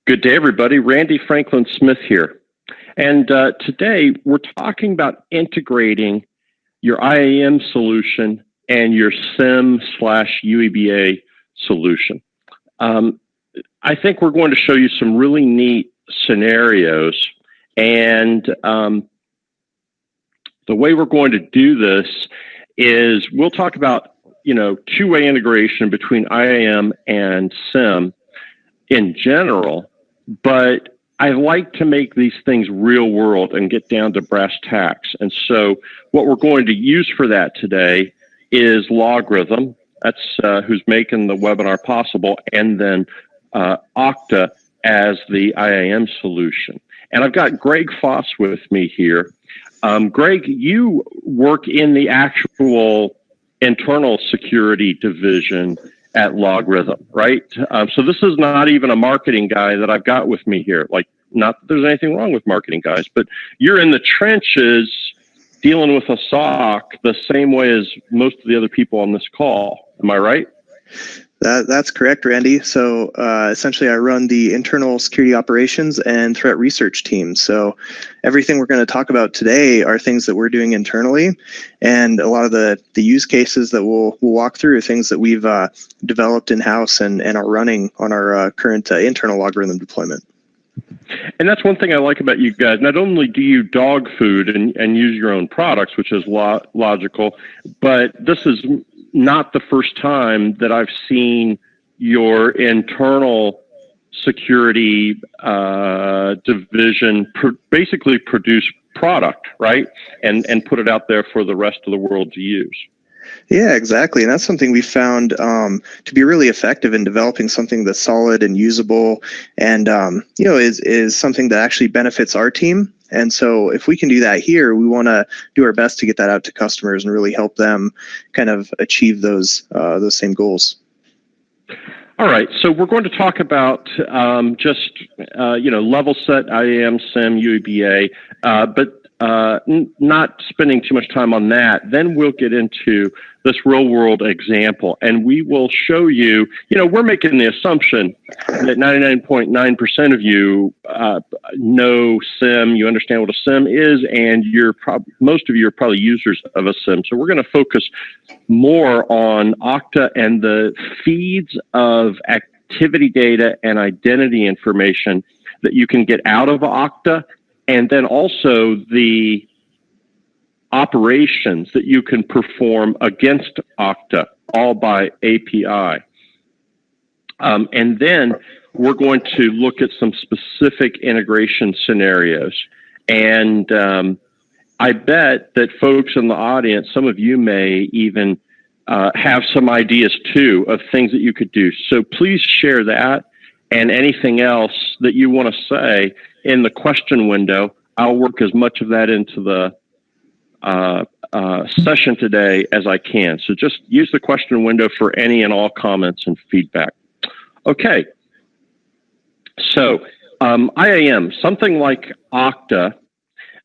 Good day, everybody. Randy Franklin Smith here. And today we're talking about integrating your IAM solution and your SIEM/UEBA solution. I think we're going to show you some really neat scenarios. And the way we're going to do this is we'll talk about, two-way integration between IAM and SIEM in general. But I like to make these things real world and get down to brass tacks. And so what we're going to use for that today is LogRhythm. That's who's making the webinar possible. And then Okta as the IAM solution. And I've got Greg Foss with me here. Greg, you work in the actual internal security division at LogRhythm, right? So this is not even a marketing guy that I've got with me here. Like, not that there's anything wrong with marketing guys, but you're in the trenches dealing with a SOC the same way as most of the other people on this call. Am I right? That's correct, Randy. So essentially, I run the internal security operations and threat research team. So everything we're going to talk about today are things that we're doing internally, and a lot of the use cases that we'll walk through are things that we've developed in-house and are running on our current internal LogRhythm deployment. And that's one thing I like about you guys. Not only do you dog food and use your own products, which is logical, but this is not the first time that I've seen your internal security division basically produce product, right? And put it out there for the rest of the world to use. Yeah, exactly. And that's something we found to be really effective in developing something that's solid and usable and, is something that actually benefits our team. And so if we can do that here, we want to do our best to get that out to customers and really help them kind of achieve those same goals. All right, so we're going to talk about level set IAM, SIEM, UEBA, but not spending too much time on that. Then we'll get into this real world example, and we will show you, we're making the assumption that 99.9% of you know SIEM, you understand what a SIEM is, and most of you are probably users of a SIEM. So we're going to focus more on Okta and the feeds of activity data and identity information that you can get out of Okta, and then also the operations that you can perform against Okta, all by API. And then we're going to look at some specific integration scenarios. And I bet that folks in the audience, some of you may even have some ideas too of things that you could do. So please share that and anything else that you want to say in the question window. I'll work as much of that into the session today as I can. So just use the question window for any and all comments and feedback. Okay. So IAM, something like Okta,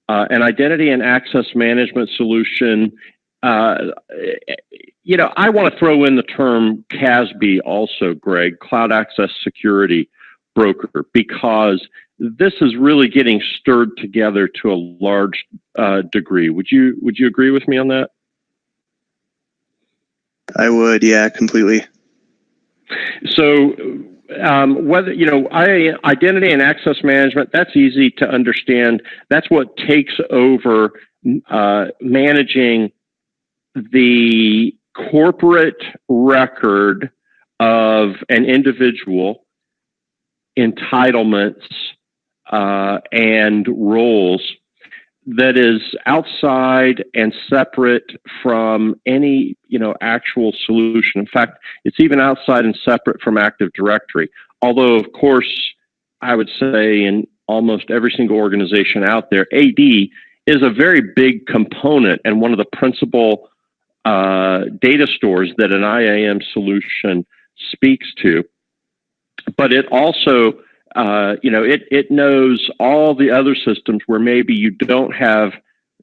an identity and access management solution. I want to throw in the term CASB also, Greg, Cloud Access Security Broker, because this is really getting stirred together to a large degree. Would you agree with me on that? I would, yeah, completely. So whether, identity and access management, that's easy to understand. That's what takes over managing the corporate record of an individual, entitlements, and roles that is outside and separate from any, actual solution. In fact, it's even outside and separate from Active Directory. Although, of course, I would say in almost every single organization out there, AD is a very big component and one of the principal data stores that an IAM solution speaks to. But it also it knows all the other systems where maybe you don't have,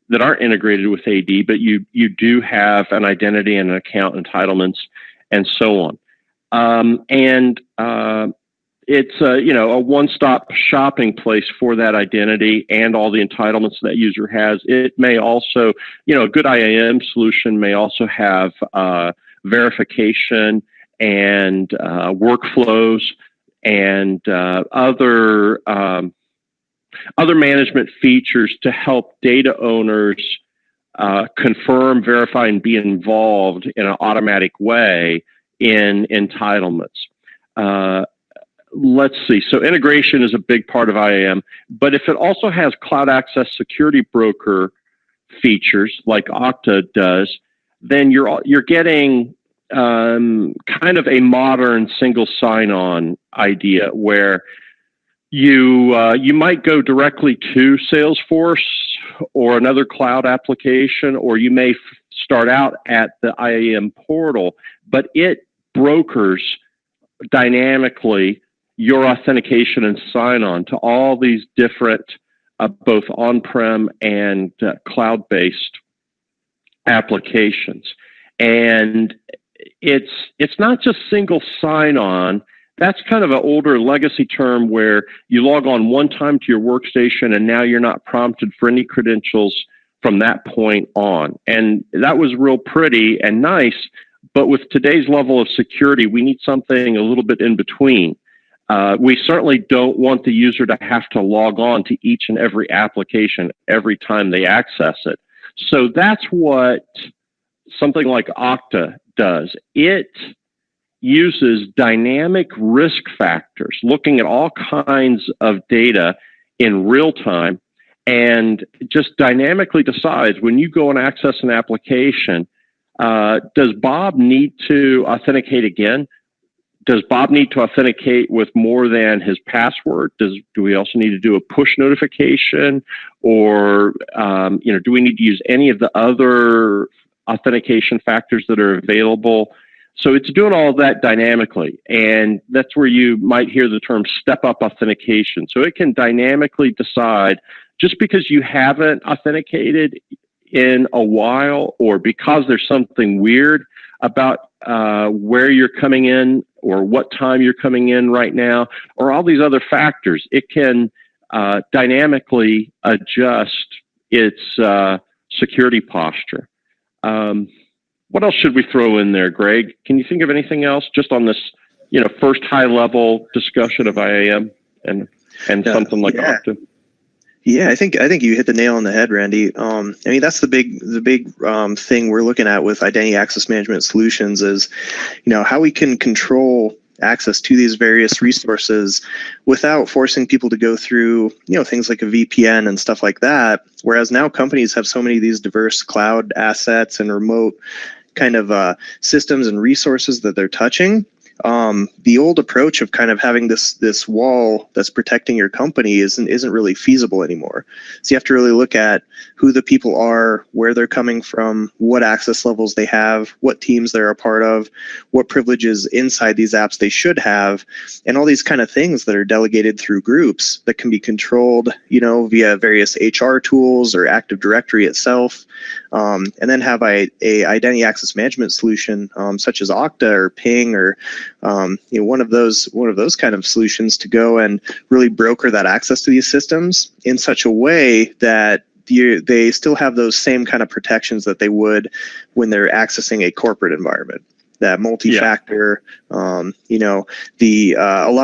that aren't integrated with AD, but you do have an identity and an account entitlements and so on. it's a one-stop shopping place for that identity and all the entitlements that user has. It may also, a good IAM solution may also have verification and workflows and other management features to help data owners confirm, verify, and be involved in an automatic way in entitlements. Let's see. So integration is a big part of IAM, but if it also has cloud access security broker features like Okta does, then you're getting kind of a modern single sign-on idea where you might go directly to Salesforce or another cloud application, or you may start out at the IAM portal, but it brokers dynamically your authentication and sign-on to all these different both on-prem and cloud-based applications. And it's not just single sign-on. That's kind of an older legacy term where you log on one time to your workstation and now you're not prompted for any credentials from that point on. And that was real pretty and nice, but with today's level of security, we need something a little bit in between. We certainly don't want the user to have to log on to each and every application every time they access it. So that's what something like Okta does. It uses dynamic risk factors, looking at all kinds of data in real time, and just dynamically decides when you go and access an application, does Bob need to authenticate again? Does Bob need to authenticate with more than his password? Do we also need to do a push notification, or do we need to use any of the other authentication factors that are available? So it's doing all of that dynamically, and that's where you might hear the term step-up authentication. So it can dynamically decide, just because you haven't authenticated in a while, or because there's something weird about where you're coming in or what time you're coming in right now, or all these other factors, it can dynamically adjust its security posture. What else should we throw in there, Greg? Can you think of anything else just on this, first high-level discussion of IAM and something like Okta? Yeah, I think you hit the nail on the head, Randy. That's the big thing we're looking at with identity access management solutions is, how we can control access to these various resources without forcing people to go through, things like a VPN and stuff like that. Whereas now companies have so many of these diverse cloud assets and remote kind of systems and resources that they're touching. The old approach of kind of having this wall that's protecting your company isn't really feasible anymore. So you have to really look at who the people are, where they're coming from, what access levels they have, what teams they're a part of, what privileges inside these apps they should have, and all these kind of things that are delegated through groups that can be controlled, via various HR tools or Active Directory itself, and then have a identity access management solution such as Okta or Ping or one of those kind of solutions to go and really broker that access to these systems in such a way that they still have those same kind of protections that they would when they're accessing a corporate environment. That multi-factor, a lot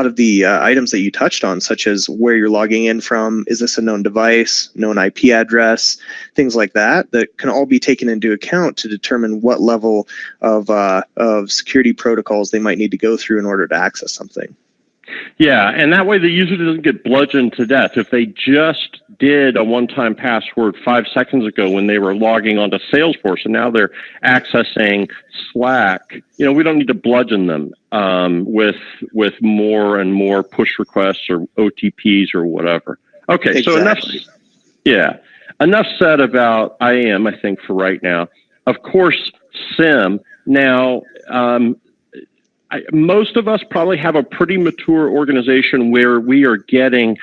of the items that you touched on, such as where you're logging in from, is this a known device, known IP address, things like that can all be taken into account to determine what level of security protocols they might need to go through in order to access something. Yeah, and that way the user doesn't get bludgeoned to death. If they just did a one-time password 5 seconds ago when they were logging onto Salesforce and now they're accessing Slack, we don't need to bludgeon them with more and more push requests or OTPs or whatever. Okay, exactly. So enough said about IAM, I think, for right now. Of course, SIEM. Now, most of us probably have a pretty mature organization where we are getting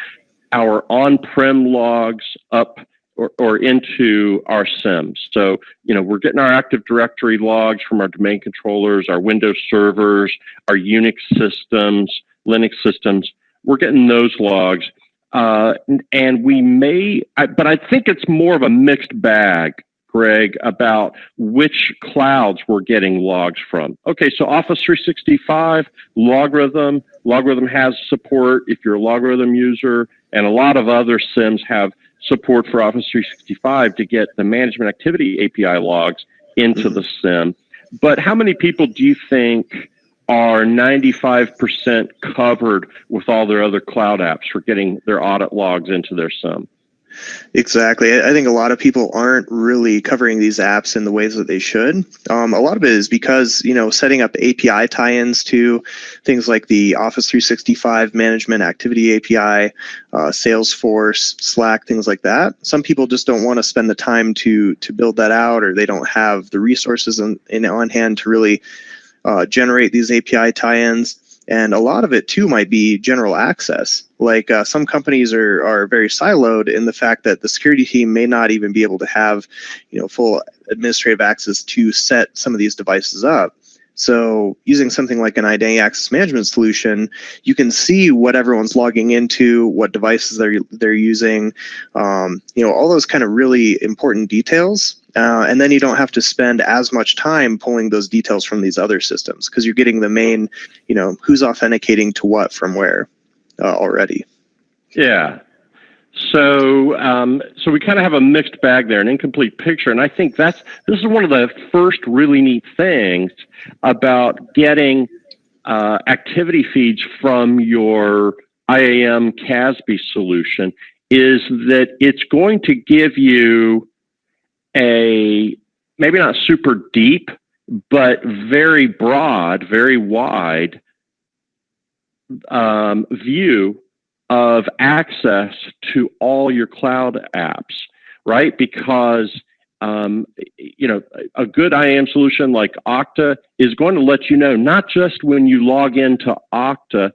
our on-prem logs up or into our SIEMs. So, we're getting our Active Directory logs from our domain controllers, our Windows servers, our Unix systems, Linux systems, we're getting those logs. And we may, but I think it's more of a mixed bag, Greg, about which clouds we're getting logs from. Okay, so Office 365, LogRhythm. LogRhythm has support if you're a LogRhythm user, and a lot of other SIEMs have support for Office 365 to get the management activity API logs into the SIEM. But how many people do you think are 95% covered with all their other cloud apps for getting their audit logs into their SIEM? Exactly. I think a lot of people aren't really covering these apps in the ways that they should. A lot of it is because, setting up API tie-ins to things like the Office 365 Management Activity API, Salesforce, Slack, things like that. Some people just don't want to spend the time to build that out, or they don't have the resources on hand to really generate these API tie-ins. And a lot of it, too, might be general access. Like some companies are very siloed in the fact that the security team may not even be able to have, full administrative access to set some of these devices up. So using something like an identity access management solution, you can see what everyone's logging into, what devices they're using, all those kind of really important details. And then you don't have to spend as much time pulling those details from these other systems because you're getting the main, who's authenticating to what from where already. Yeah. So we kind of have a mixed bag there, an incomplete picture. And I think this is one of the first really neat things about getting activity feeds from your IAM CASB solution is that it's going to give you a maybe not super deep, but very broad, very wide view of access to all your cloud apps, right? Because a good IAM solution like Okta is going to let you know not just when you log into Okta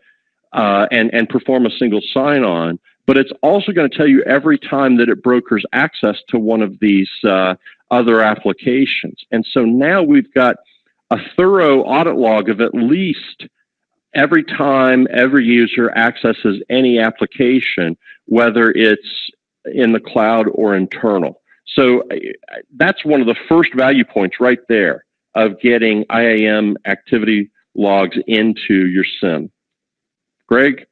and perform a single sign-on, but it's also going to tell you every time that it brokers access to one of these other applications. And so now we've got a thorough audit log of at least every time every user accesses any application, whether it's in the cloud or internal. So that's one of the first value points right there of getting IAM activity logs into your SIEM. Greg?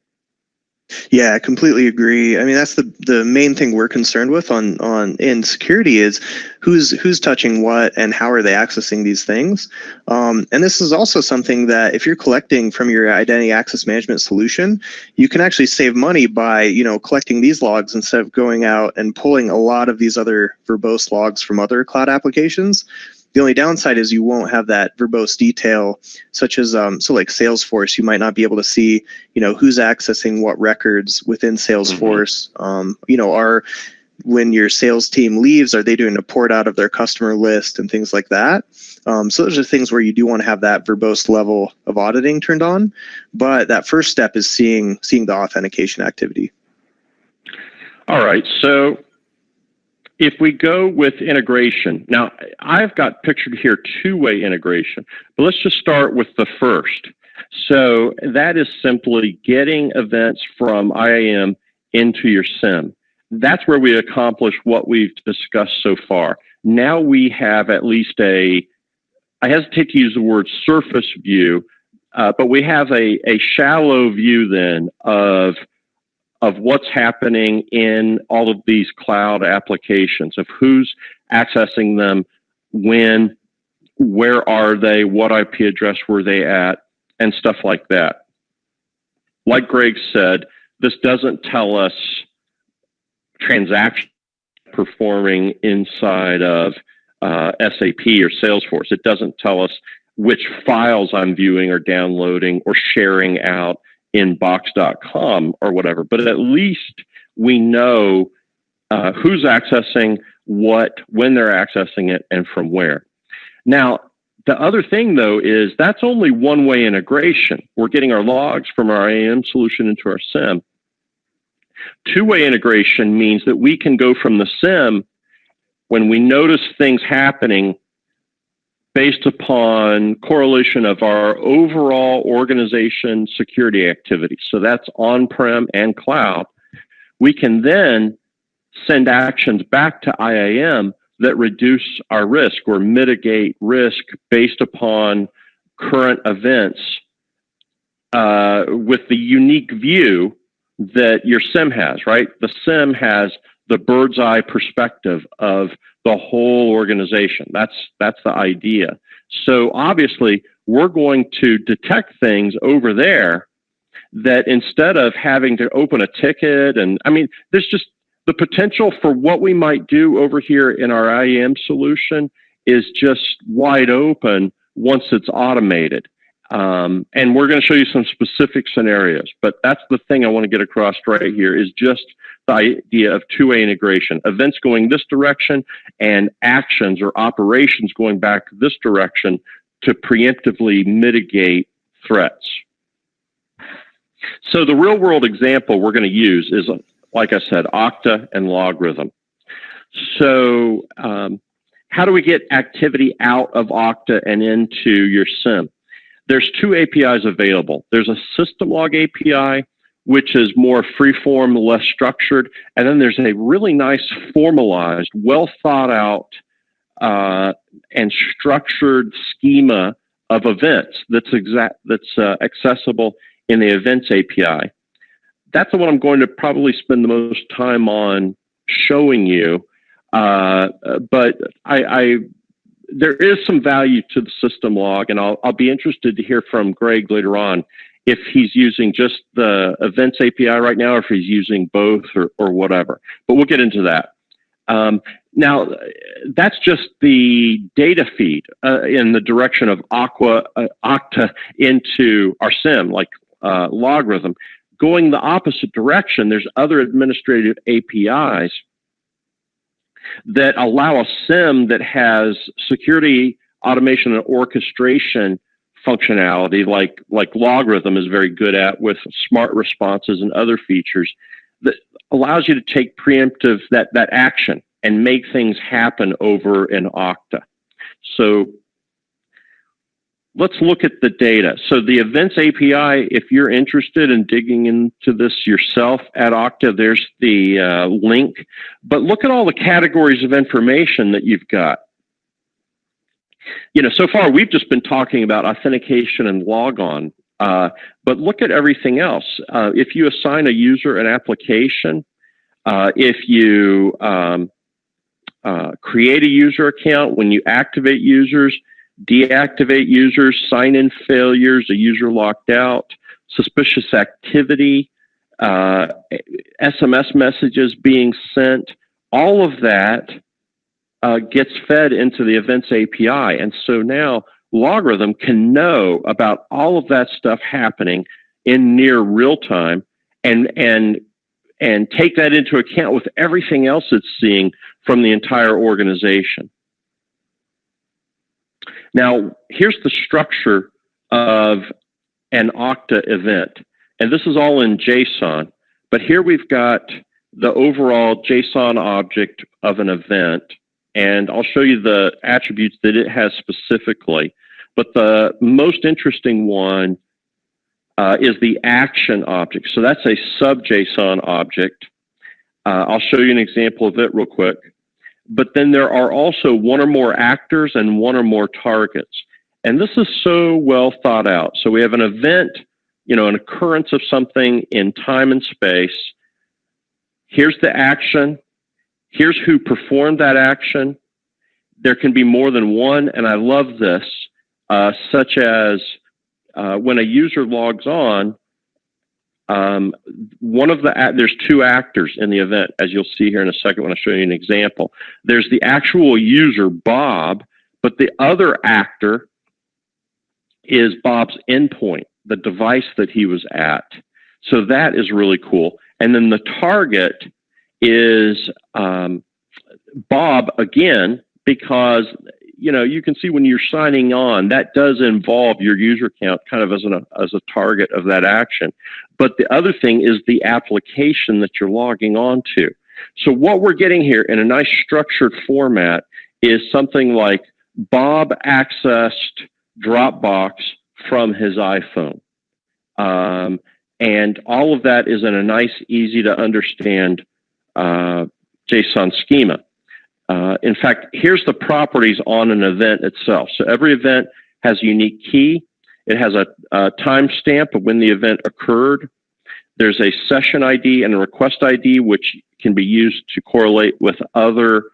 Yeah, I completely agree. I mean, that's the main thing we're concerned with in security is who's touching what and how are they accessing these things. And this is also something that if you're collecting from your identity access management solution, you can actually save money by collecting these logs instead of going out and pulling a lot of these other verbose logs from other cloud applications. The only downside is you won't have that verbose detail, such as like Salesforce. You might not be able to see, who's accessing what records within Salesforce. When your sales team leaves, are they doing a port out of their customer list and things like that? So those are things where you do want to have that verbose level of auditing turned on. But that first step is seeing the authentication activity. All right. So if we go with integration, now I've got pictured here two-way integration, but let's just start with the first. So that is simply getting events from IAM into your SIEM. That's where we accomplish what we've discussed so far. Now we have at least I hesitate to use the word surface view, but we have a shallow view then of what's happening in all of these cloud applications, of who's accessing them, when, where are they, what IP address were they at, and stuff like that. Like Greg said, this doesn't tell us transactions performing inside of SAP or Salesforce. It doesn't tell us which files I'm viewing or downloading or sharing out in box.com or whatever, but at least we know who's accessing what, when they're accessing it, and from where. Now, the other thing, though, is that's only one-way integration. We're getting our logs from our IAM solution into our SIEM. Two-way integration means that we can go from the SIEM when we notice things happening based upon correlation of our overall organization security activity. So that's on-prem and cloud. We can then send actions back to IAM that reduce our risk or mitigate risk based upon current events with the unique view that your SIEM has, right? The SIEM has the bird's eye perspective of the whole organization. That's the idea. So obviously, we're going to detect things over there that instead of having to open a ticket, and I mean, there's just the potential for what we might do over here in our IAM solution is just wide open once it's automated. And we're going to show you some specific scenarios, but that's the thing I want to get across right here is just the idea of two-way integration, events going this direction and actions or operations going back this direction to preemptively mitigate threats. So the real world example we're going to use is, like I said, Okta and LogRhythm. So how do we get activity out of Okta and into your SIEM? There's two APIs available. There's a system log API, which is more freeform, less structured. And then there's a really nice formalized, well thought out and structured schema of events that's accessible in the Events API. That's the one I'm going to probably spend the most time on showing you. But there is some value to the system log, and I'll be interested to hear from Greg later on if he's using just the Events API right now, or if he's using both or whatever. But we'll get into that. Now, that's just the data feed in the direction of Okta into our SIEM, like LogRhythm. Going the opposite direction, there's other administrative APIs that allow a SIEM that has security, automation, and orchestration functionality, like LogRhythm is very good at with smart responses and other features that allows you to take preemptive that action and make things happen over in Okta. So let's look at the data. So the Events API, if you're interested in digging into this yourself at Okta, there's the link. But look at all the categories of information that you've got. You know, so far we've just been talking about authentication and logon, but look at everything else. If you assign a user an application, if you create a user account, when you activate users, deactivate users, sign-in failures, a user locked out, suspicious activity, SMS messages being sent, all of that gets fed into the Events API. And so now LogRhythm can know about all of that stuff happening in near real time and take that into account with everything else it's seeing from the entire organization. Now, here's the structure of an Okta event. And this is all in JSON. But here we've got the overall JSON object of an event. And I'll show you the attributes that it has specifically. But the most interesting one is the action object. So that's a sub-JSON object. I'll show you an example of it real quick. But then there are also one or more actors and one or more targets. And this is so well thought out. So we have an event, you know, an occurrence of something in time and space. Here's the action. Here's who performed that action. There can be more than one, and I love this, such as when a user logs on, there's two actors in the event, as you'll see here in a second when I show you an example. There's the actual user, Bob, but the other actor is Bob's endpoint, the device that he was at. So that is really cool. And then the target is Bob again, because you know, you can see when you're signing on, that does involve your user count kind of as a target of that action. But the other thing is the application that you're logging on to. So what we're getting here in a nice structured format is something like Bob accessed Dropbox from his iPhone. And all of that is in a nice, easy to understand JSON schema. In fact, here's the properties on an event itself. So every event has a unique key. It has a timestamp of when the event occurred. There's a session ID and a request ID, which can be used to correlate with other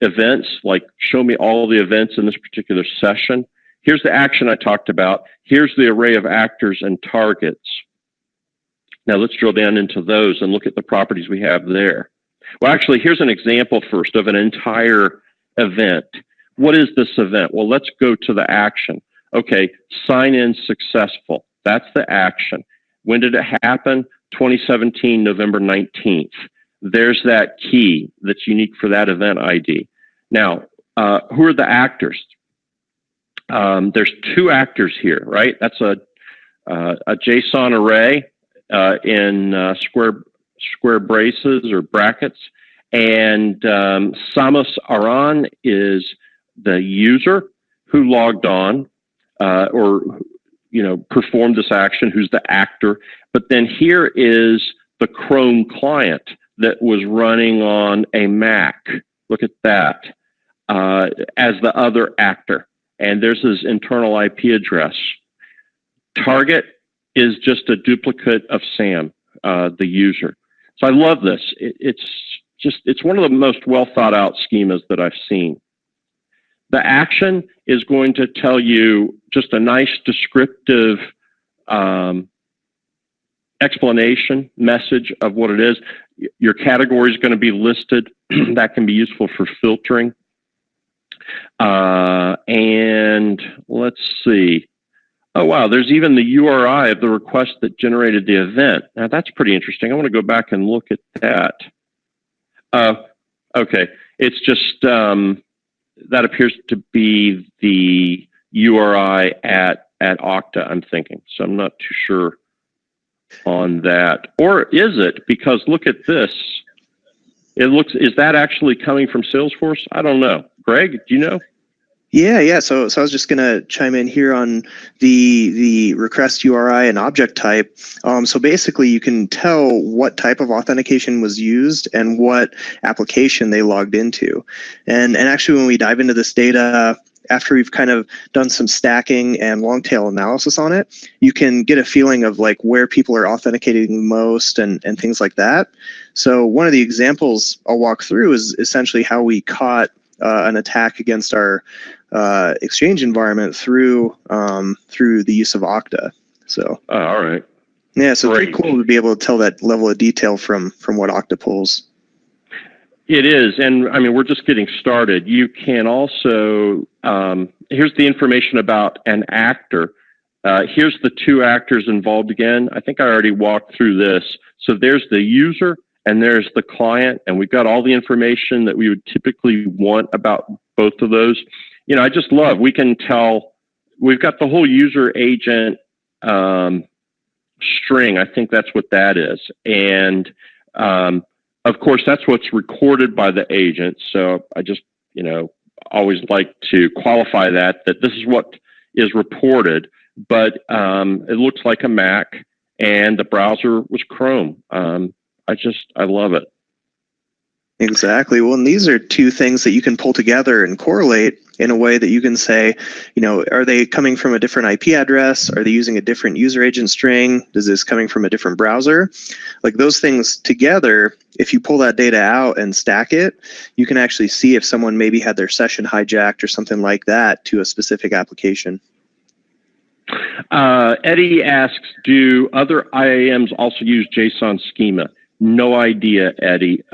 events, like show me all the events in this particular session. Here's the action I talked about. Here's the array of actors and targets. Now let's drill down into those and look at the properties we have there. Well, actually, here's an example first of an entire event. What is this event? Well, let's go to the action. Okay, sign in successful. That's the action. When did it happen? 2017, November 19th. There's that key that's unique for that event ID. Now, who are the actors? There's two actors here, right? That's a JSON array in square braces or brackets. And Samus Aran is the user who logged on or performed this action, who's the actor. But then here is the Chrome client that was running on a Mac. Look at that as the other actor. And there's his internal IP address. Target is just a duplicate of Sam, the user. So I love this. It's one of the most well thought out schemas that I've seen. The action is going to tell you just a nice descriptive explanation message of what it is. Your category is going to be listed. That can be useful for filtering. And let's see. Oh, wow. There's even the URI of the request that generated the event. Now, that's pretty interesting. I want to go back and look at that. Okay. It's just that appears to be the URI at Okta, I'm thinking. So I'm not too sure on that. Or is it? Because look at this. Is that actually coming from Salesforce? I don't know. Greg, do you know? Yeah. So I was just going to chime in here on the request URI and object type. So basically, you can tell what type of authentication was used and what application they logged into. And actually, when we dive into this data, after we've kind of done some stacking and long tail analysis on it, you can get a feeling of like where people are authenticating most and things like that. So one of the examples I'll walk through is essentially how we caught an attack against our Exchange environment through the use of Okta. So all right. Yeah, so it's pretty cool to be able to tell that level of detail from what Okta pulls. It is, and I mean, we're just getting started. You can also, here's the information about an actor. Here's the two actors involved again. I think I already walked through this. So there's the user and there's the client, and we've got all the information that we would typically want about both of those. I just love, we can tell, we've got the whole user agent string. I think that's what that is. And of course, that's what's recorded by the agent. So I just, always like to qualify that this is what is reported, but it looks like a Mac and the browser was Chrome. I love it. Exactly. Well, and these are two things that you can pull together and correlate in a way that you can say, are they coming from a different IP address? Are they using a different user agent string? Is this coming from a different browser? Like those things together, if you pull that data out and stack it, you can actually see if someone maybe had their session hijacked or something like that to a specific application. Eddie asks, do other IAMs also use JSON schema? No idea, Eddie.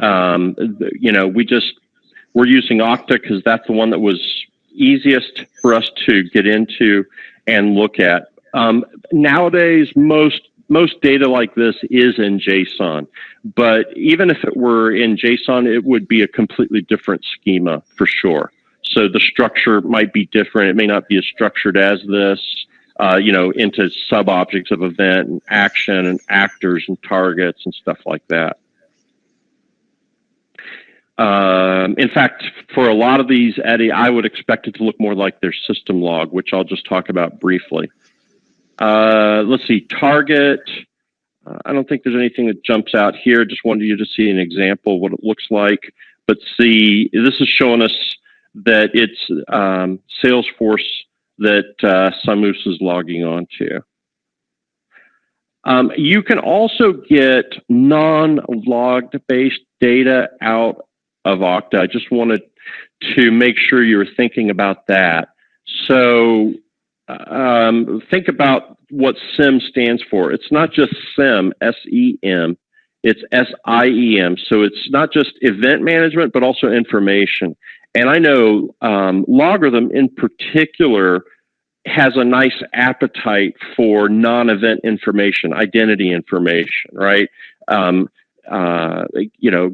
We're using Okta because that's the one that was easiest for us to get into and look at. Nowadays, most data like this is in JSON, but even if it were in JSON, it would be a completely different schema for sure. So the structure might be different. It may not be as structured as this. Into sub-objects of event and action and actors and targets and stuff like that. In fact, for a lot of these, Eddie, I would expect it to look more like their system log, which I'll just talk about briefly. Let's see, target. I don't think there's anything that jumps out here. Just wanted you to see an example of what it looks like. But see, this is showing us that it's Salesforce that Samus is logging on to. You can also get non-logged based data out of Okta. I just wanted to make sure you were thinking about that. So think about what SIEM stands for. It's not just SIEM, S-E-M, it's S-I-E-M. So it's not just event management, but also information. And I know LogRhythm in particular has a nice appetite for non-event information, identity information, right?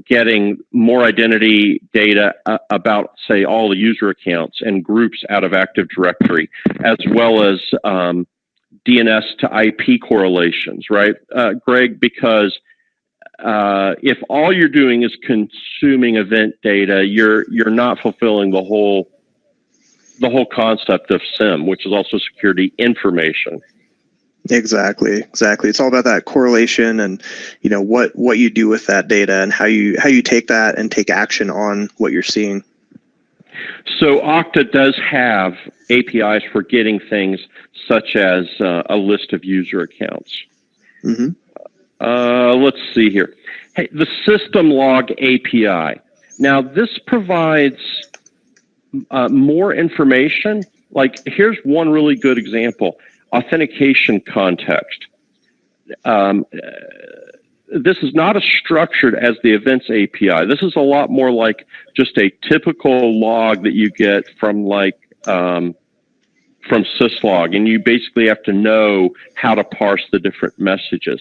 Getting more identity data about, say, all the user accounts and groups out of Active Directory, as well as DNS to IP correlations, right, Greg? Because if all you're doing is consuming event data, you're not fulfilling the whole concept of SIEM, which is also security information. Exactly. It's all about that correlation and what you do with that data and how you take that and take action on what you're seeing. So Okta does have APIs for getting things such as a list of user accounts. Mm-hmm. Let's see here. Hey, the system log API. Now this provides more information. Like here's one really good example. Authentication context. This is not as structured as the events API. This is a lot more like just a typical log that you get from from syslog, and you basically have to know how to parse the different messages.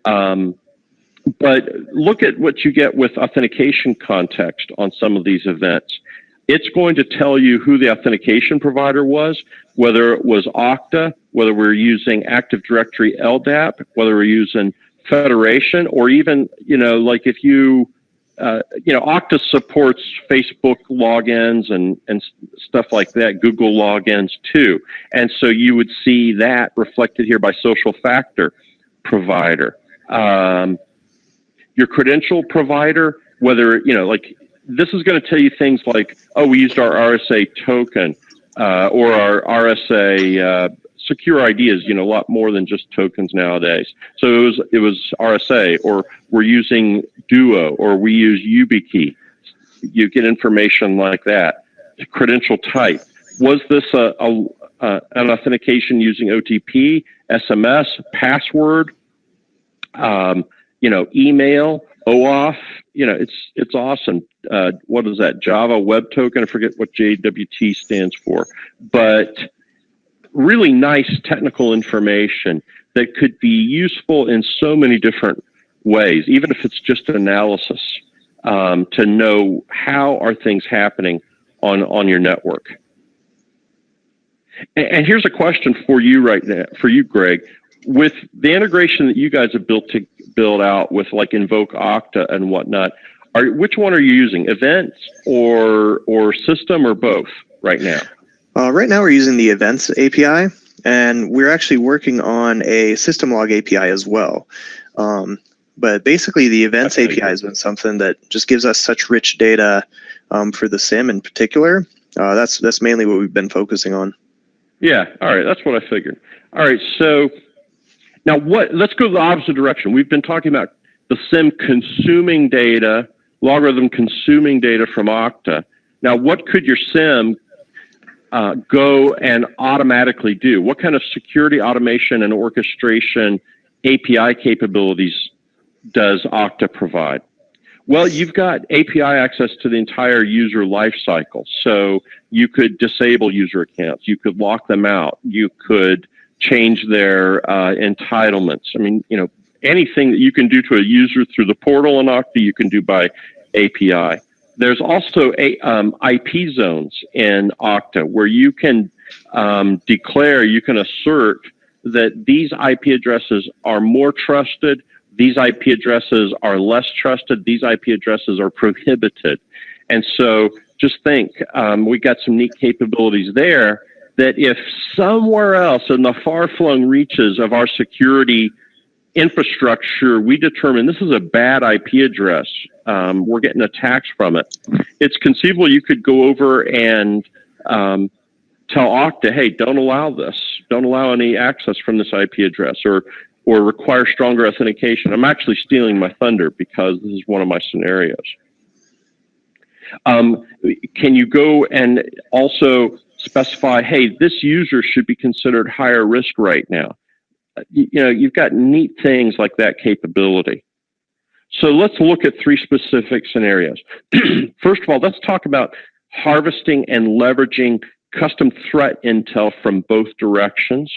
But look at what you get with authentication context on some of these events. It's going to tell you who the authentication provider was, whether it was Okta, whether we're using Active Directory LDAP, whether we're using Federation, or even, like if you, Okta supports Facebook logins and stuff like that, Google logins too. And so you would see that reflected here by social factor provider. Your credential provider, whether, this is going to tell you things like, oh, we used our RSA token, or our RSA secure ID is, a lot more than just tokens nowadays. So it was RSA, or we're using Duo, or we use YubiKey. You get information like that. The credential type. Was this an authentication using OTP, SMS, password, email, OAuth? It's awesome. What is that? Java Web Token? I forget what JWT stands for. But really nice technical information that could be useful in so many different ways, even if it's just an analysis, to know how are things happening on your network. And here's a question for you right now, for you, Greg. With the integration that you guys have build out with like Invoke-Okta and whatnot, which one are you using? Events or system, or both right now? Right now we're using the Events API, and we're actually working on a system log API as well. But basically the Events API has been something that just gives us such rich data for the SIEM in particular. That's mainly what we've been focusing on. Yeah, all right, that's what I figured. All right, so now let's go the opposite direction. We've been talking about the SIEM consuming data, LogRhythm consuming data from Okta. Now, what could your SIEM go and automatically do? What kind of security automation and orchestration API capabilities does Okta provide? Well, you've got API access to the entire user lifecycle. So you could disable user accounts. You could lock them out. You could change their entitlements. I mean, anything that you can do to a user through the portal in Okta, you can do by API. There's also IP zones in Okta where you can declare, you can assert that these IP addresses are more trusted these IP addresses are less trusted, these IP addresses are prohibited. And so just think, we got some neat capabilities there that if somewhere else in the far-flung reaches of our security infrastructure, we determine this is a bad IP address, we're getting attacks from it, it's conceivable you could go over and tell Okta, hey, don't allow this. Don't allow any access from this IP address, or require stronger authentication. I'm actually stealing my thunder because this is one of my scenarios. Can you go and also specify, hey, this user should be considered higher risk right now? You've got neat things like that capability. So let's look at 3 specific scenarios. First of all, let's talk about harvesting and leveraging custom threat intel from both directions.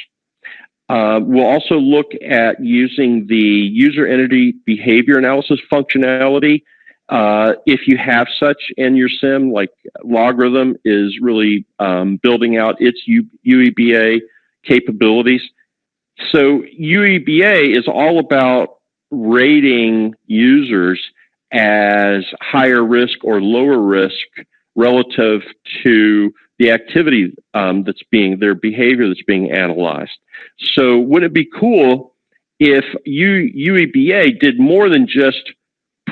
We'll also look at using the user entity behavior analysis functionality. If you have such in your SIEM, like LogRhythm is really building out its UEBA capabilities. So UEBA is all about rating users as higher risk or lower risk relative to the activity their behavior that's being analyzed. So would it be cool if UEBA did more than just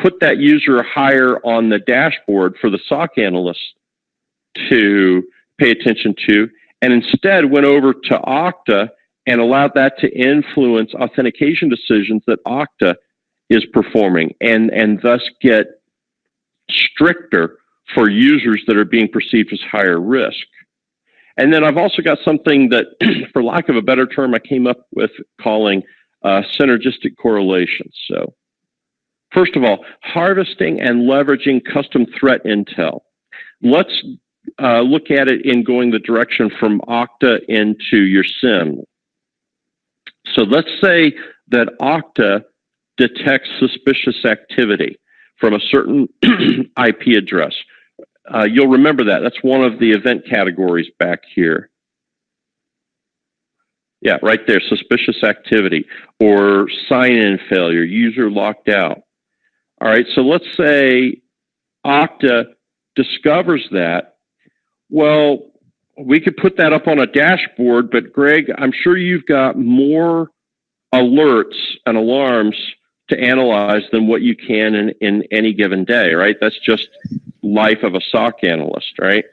put that user higher on the dashboard for the SOC analysts to pay attention to, and instead went over to Okta and allowed that to influence authentication decisions that Okta is performing, and thus get stricter for users that are being perceived as higher risk. And then I've also got something that, for lack of a better term, I came up with calling synergistic correlations. So first of all, harvesting and leveraging custom threat intel. Let's look at it in going the direction from Okta into your SIEM. So let's say that Okta detects suspicious activity from a certain IP address. You'll remember that. That's one of the event categories back here. Yeah, right there, suspicious activity, or sign-in failure, user locked out. All right, so let's say Okta discovers that. Well, we could put that up on a dashboard, but Greg, I'm sure you've got more alerts and alarms to analyze than what you can in any given day, right? That's just life of a SOC analyst, right?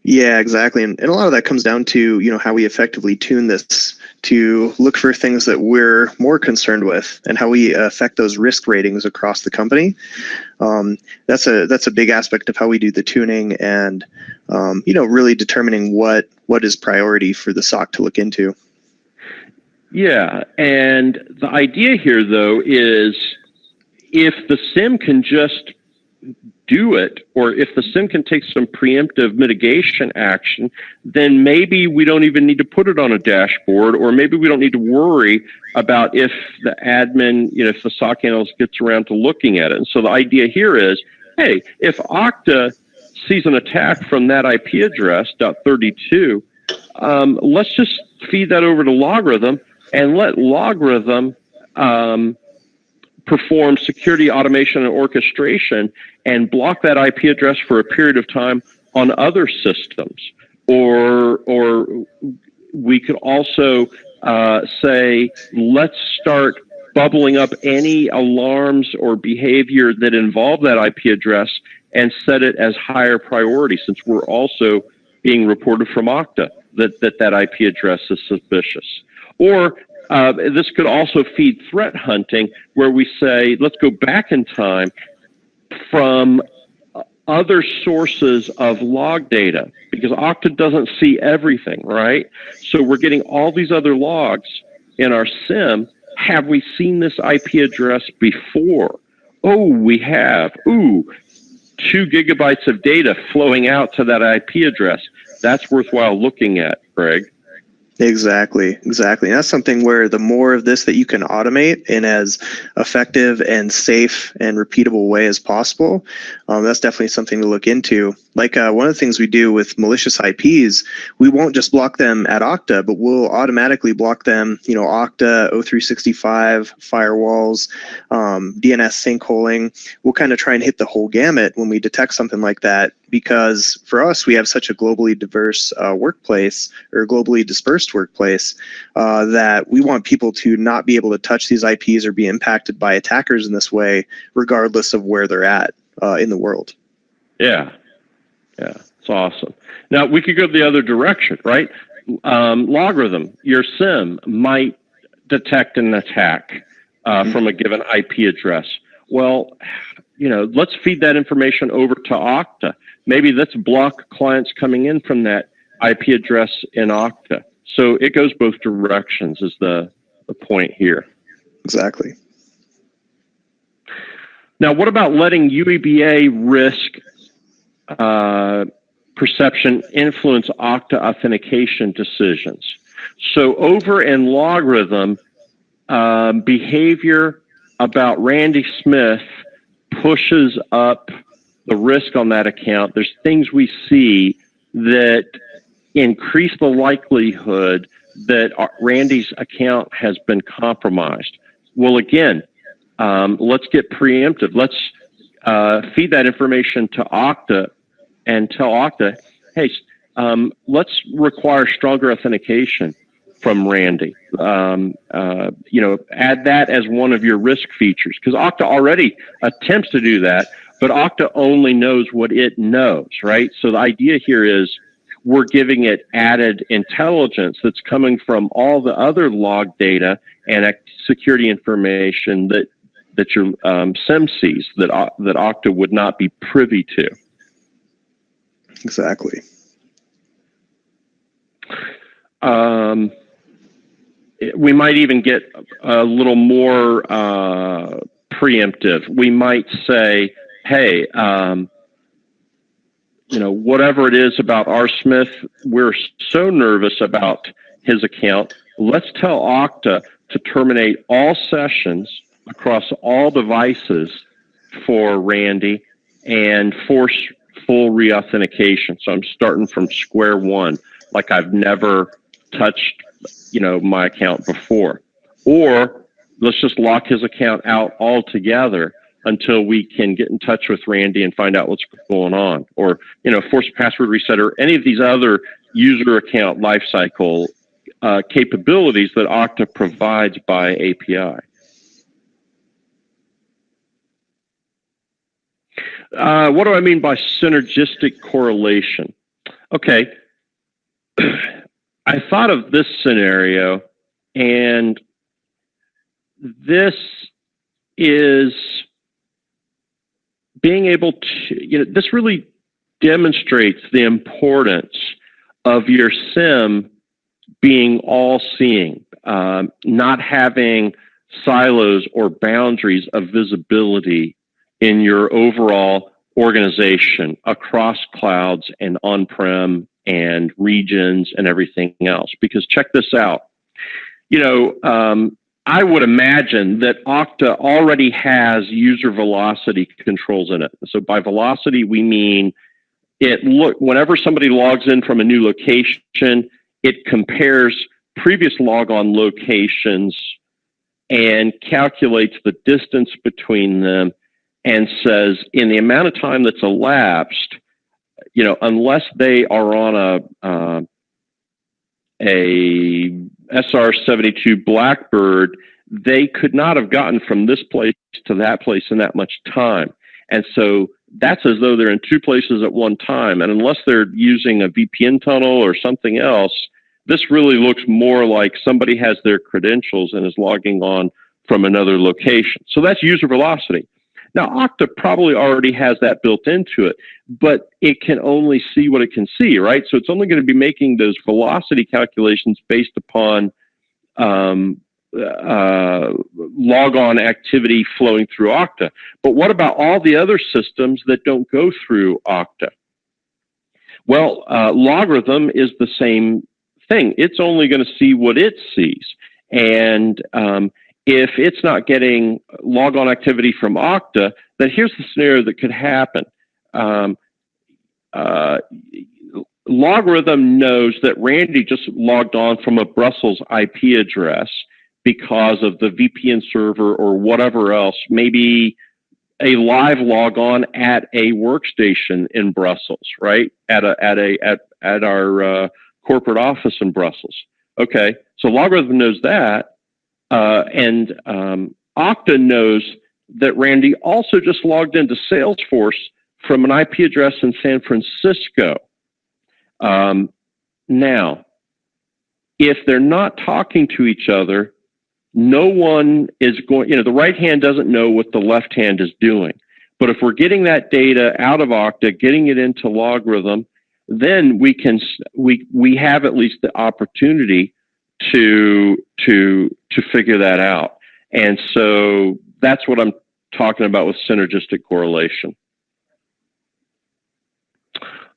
Yeah, exactly. And a lot of that comes down to, how we effectively tune this to look for things that we're more concerned with and how we affect those risk ratings across the company. That's a big aspect of how we do the tuning and, really determining what is priority for the SOC to look into. Yeah, and the idea here, though, is if the SIEM can just do it, or if the SIEM can take some preemptive mitigation action, then maybe we don't even need to put it on a dashboard, or maybe we don't need to worry about if the admin, if the SOC analyst gets around to looking at it. And so the idea here is, hey, if Okta sees an attack from that IP address, .32, let's just feed that over to LogRhythm and let LogRhythm perform security automation and orchestration and block that IP address for a period of time on other systems. Or we could also say, let's start bubbling up any alarms or behavior that involve that IP address and set it as higher priority, since we're also being reported from Okta that IP address is suspicious. Or this could also feed threat hunting, where we say, let's go back in time from other sources of log data, because Okta doesn't see everything, right? So we're getting all these other logs in our SIEM. Have we seen this IP address before? Oh, we have. Ooh, 2 gigabytes of data flowing out to that IP address. That's worthwhile looking at, Greg. Exactly. And that's something where the more of this that you can automate in as effective and safe and repeatable way as possible, that's definitely something to look into. Like one of the things we do with malicious IPs, we won't just block them at Okta, but we'll automatically block them, Okta, O365, firewalls, DNS sinkholing. We'll kind of try and hit the whole gamut when we detect something like that, because for us, we have such a globally diverse workplace, or globally dispersed workplace, that we want people to not be able to touch these IPs or be impacted by attackers in this way, regardless of where they're at in the world. Yeah, it's awesome. Now, we could go the other direction, right? LogRhythm, your SIEM, might detect an attack from a given IP address. Well, let's feed that information over to Okta. Maybe let's block clients coming in from that IP address in Okta. So it goes both directions is the point here. Exactly. Now, what about letting UEBA risk perception influence Okta authentication decisions? So over in LogRhythm, behavior about Randy Smith pushes up the risk on that account. There's things we see that increase the likelihood that Randy's account has been compromised. Well, again, let's get preemptive. Let's feed that information to Okta and tell Okta, hey, let's require stronger authentication from Randy. Add that as one of your risk features, because Okta already attempts to do that, but Okta only knows what it knows, right? So the idea here is we're giving it added intelligence that's coming from all the other log data and security information that your SIEM sees that Okta would not be privy to. Exactly. We might even get a little more preemptive. We might say, hey, whatever it is about R. Smith, we're so nervous about his account. Let's tell Okta to terminate all sessions across all devices for Randy and force full reauthentication. So I'm starting from square one, like I've never touched, my account before. Or let's just lock his account out altogether until we can get in touch with Randy and find out what's going on. Or, force password reset, or any of these other user account lifecycle capabilities that Okta provides by API. What do I mean by synergistic correlation? Okay, I thought of this scenario, and this is being able to, this really demonstrates the importance of your SIEM being all-seeing, not having silos or boundaries of visibility in your overall organization across clouds and on-prem and regions and everything else. Because check this out, I would imagine that Okta already has user velocity controls in it. So by velocity, we mean whenever somebody logs in from a new location, it compares previous logon locations and calculates the distance between them and says, in the amount of time that's elapsed, unless they are on a SR-72 Blackbird, they could not have gotten from this place to that place in that much time. And so that's as though they're in two places at one time. And unless they're using a VPN tunnel or something else, this really looks more like somebody has their credentials and is logging on from another location. So that's user velocity. Now, Okta probably already has that built into it, but it can only see what it can see, right? So it's only going to be making those velocity calculations based upon logon activity flowing through Okta. But what about all the other systems that don't go through Okta? Well, LogRhythm is the same thing. It's only going to see what it sees. And if it's not getting logon activity from Okta, then here's the scenario that could happen. LogRhythm knows that Randy just logged on from a Brussels IP address because of the VPN server or whatever else, maybe a live log on at a workstation in Brussels, right? At our corporate office in Brussels. Okay, so LogRhythm knows that, and Okta knows that Randy also just logged into Salesforce from an IP address in San Francisco. Now, if they're not talking to each other, no one is going, the right hand doesn't know what the left hand is doing. But if we're getting that data out of Okta, getting it into LogRhythm, then we have at least the opportunity to figure that out. And so that's what I'm talking about with synergistic correlation.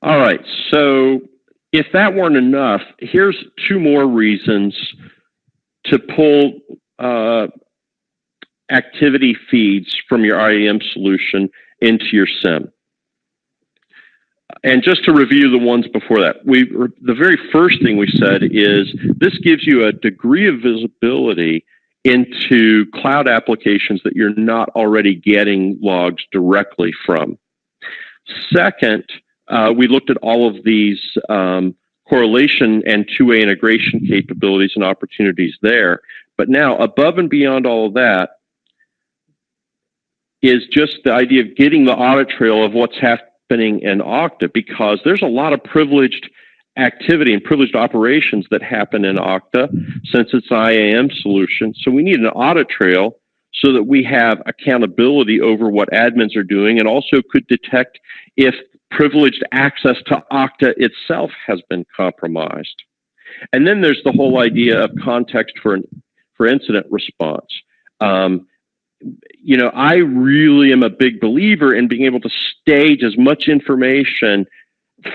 All right, so if that weren't enough, here's two more reasons to pull activity feeds from your IAM solution into your SIEM. And just to review the ones before that, the very first thing we said is this gives you a degree of visibility into cloud applications that you're not already getting logs directly from. Second, we looked at all of these correlation and two-way integration capabilities and opportunities there. But now, above and beyond all of that, is just the idea of getting the audit trail of what's happening in Okta, because there's a lot of privileged activity and privileged operations that happen in Okta since it's an IAM solution. So we need an audit trail so that we have accountability over what admins are doing, and also could detect if privileged access to Okta itself has been compromised. And then there's the whole idea of context for incident response. I really am a big believer in being able to stage as much information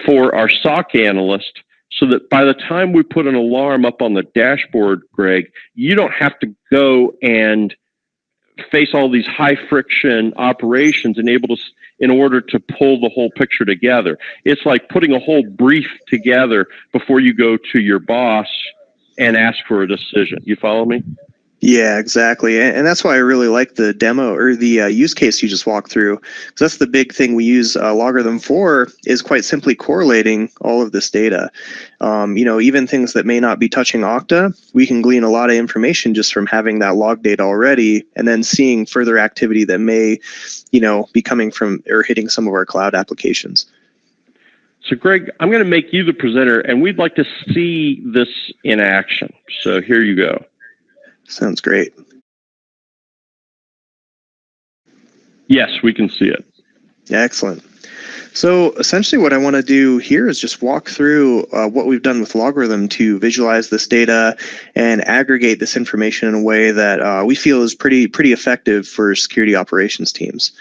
for our SOC analyst so that by the time we put an alarm up on the dashboard, Greg, you don't have to go and face all these high friction operations in order to pull the whole picture together. It's like putting a whole brief together before you go to your boss and ask for a decision. You follow me? Yeah, exactly. And that's why I really like the demo or the use case you just walked through. Because that's the big thing we use LogRhythm for, is quite simply correlating all of this data. Even things that may not be touching Okta, we can glean a lot of information just from having that log data already, and then seeing further activity that may, be coming from or hitting some of our cloud applications. So Greg, I'm going to make you the presenter, and we'd like to see this in action. So here you go. Sounds great. Yes, we can see it. Excellent. So essentially what I want to do here is just walk through what we've done with LogRhythm to visualize this data and aggregate this information in a way that we feel is pretty effective for security operations teams.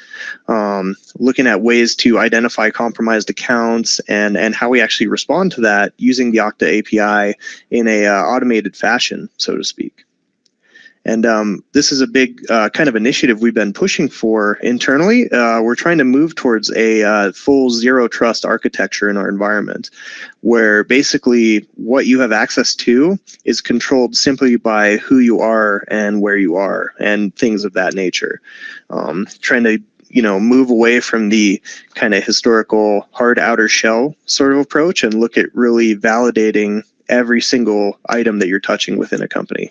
Looking at ways to identify compromised accounts and how we actually respond to that using the Okta API in a automated fashion, so to speak. And this is a big kind of initiative we've been pushing for internally. We're trying to move towards a full zero trust architecture in our environment, where basically what you have access to is controlled simply by who you are and where you are and things of that nature. Trying to move away from the kind of historical hard outer shell sort of approach and look at really validating every single item that you're touching within a company.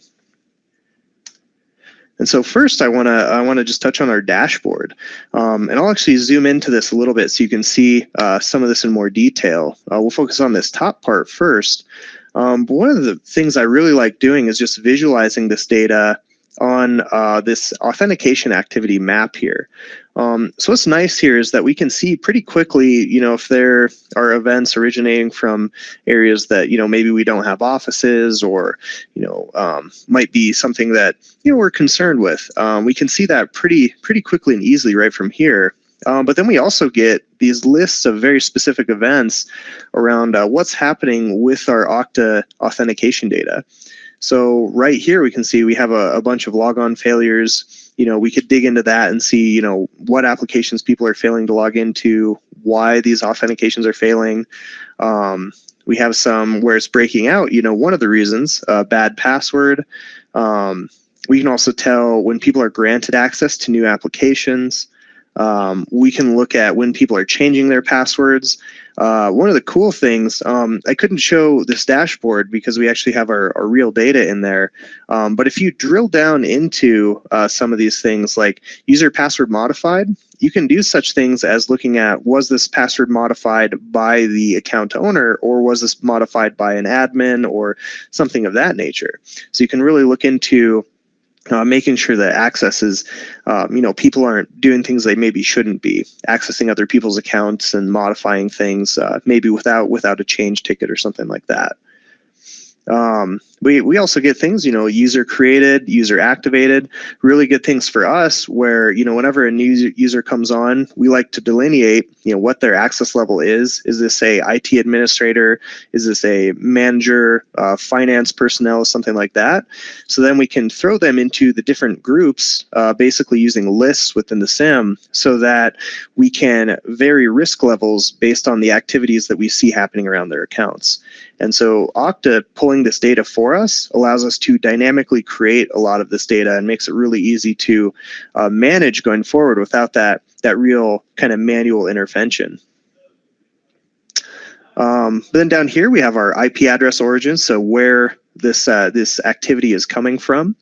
And so first, I want to just touch on our dashboard, and I'll actually zoom into this a little bit so you can see some of this in more detail. We'll focus on this top part first. But one of the things I really like doing is just visualizing this data on this authentication activity map here. So what's nice here is that we can see pretty quickly, if there are events originating from areas that, maybe we don't have offices or, might be something that, we're concerned with. We can see that pretty quickly and easily right from here. But then we also get these lists of very specific events around what's happening with our Okta authentication data. So right here, we can see we have a bunch of logon failures. We could dig into that and see, what applications people are failing to log into, why these authentications are failing. We have some where it's breaking out, one of the reasons, bad password. We can also tell when people are granted access to new applications. We can look at when people are changing their passwords. One of the cool things, I couldn't show this dashboard because we actually have our real data in there. But if you drill down into some of these things like user password modified, you can do such things as looking at, was this password modified by the account owner, or was this modified by an admin or something of that nature? So you can really look into making sure that access is, people aren't doing things they maybe shouldn't be, accessing other people's accounts and modifying things maybe without a change ticket or something like that. We also get things, user created, user activated, really good things for us where, whenever a new user comes on, we like to delineate, what their access level is. Is this a IT administrator? Is this a manager, finance personnel, something like that? So then we can throw them into the different groups, basically using lists within the SIEM so that we can vary risk levels based on the activities that we see happening around their accounts. And so Okta pulling this data for us allows us to dynamically create a lot of this data and makes it really easy to manage going forward without that real kind of manual intervention. But then down here we have our IP address origin, so where this activity is coming from.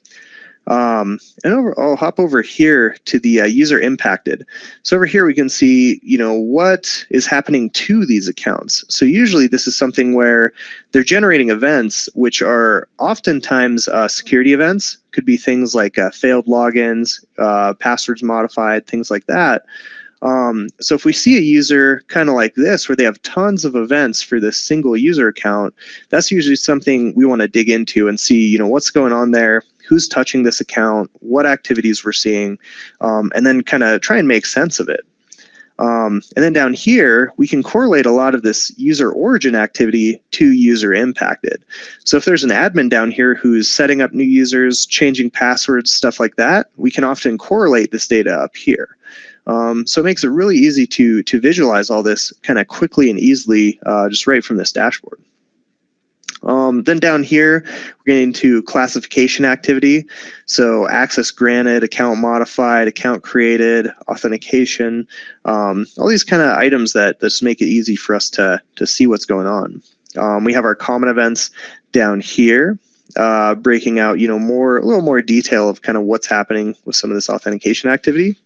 I'll hop over here to the user impacted. So over here we can see, what is happening to these accounts. So usually this is something where they're generating events, which are oftentimes security events. Could be things like failed logins, passwords modified, things like that. So if we see a user kind of like this, where they have tons of events for this single user account, that's usually something we want to dig into and see, what's going on there, who's touching this account, what activities we're seeing, and then kind of try and make sense of it. And then down here, we can correlate a lot of this user origin activity to user impacted. So if there's an admin down here who's setting up new users, changing passwords, stuff like that, we can often correlate this data up here. So it makes it really easy to visualize all this kind of quickly and easily just right from this dashboard. Then down here, we're getting into classification activity. So access granted, account modified, account created, authentication, all these kind of items that just make it easy for us to see what's going on. We have our common events down here, breaking out, a little more detail of kind of what's happening with some of this authentication activity.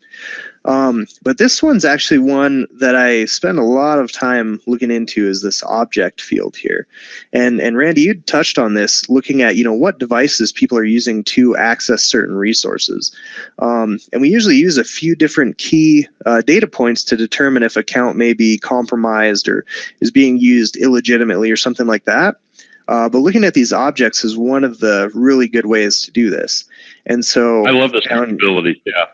But this one's actually one that I spend a lot of time looking into, is this object field here. And Randy, you touched on this, looking at, what devices people are using to access certain resources. And we usually use a few different key data points to determine if account may be compromised or is being used illegitimately or something like that. But looking at these objects is one of the really good ways to do this. And so I love this capability. Yeah.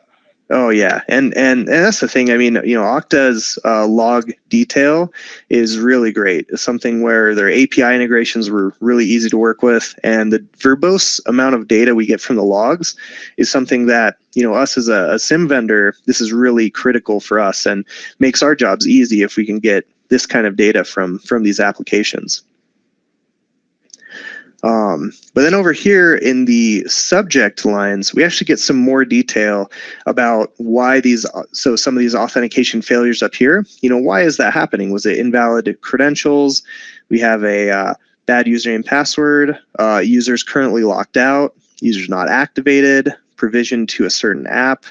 Oh yeah, and that's the thing. I mean, Okta's log detail is really great. It's something where their API integrations were really easy to work with, and the verbose amount of data we get from the logs is something that us as a SIEM vendor, this is really critical for us and makes our jobs easy if we can get this kind of data from these applications. But then over here in the subject lines, we actually get some more detail about why some of these authentication failures up here, why is that happening? Was it invalid credentials? We have a bad username password, users currently locked out, users not activated, provision to a certain app,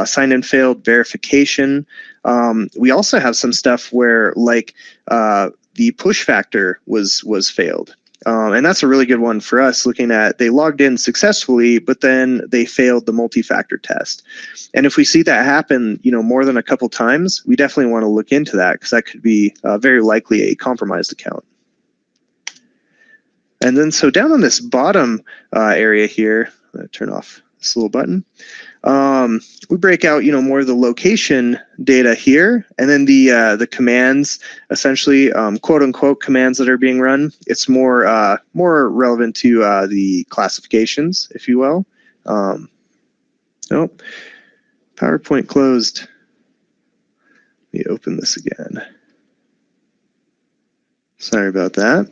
sign-in failed, verification. We also have some stuff where the push factor was failed. And that's a really good one for us, looking at they logged in successfully, but then they failed the multi-factor test. And if we see that happen, more than a couple times, we definitely want to look into that, because that could be very likely a compromised account. And then so down on this bottom area here, I'm going to turn off this little button. We break out, more of the location data here, and then the commands, essentially, quote unquote commands that are being run. It's more relevant to the classifications, if you will. PowerPoint closed. me open this again. Sorry about that.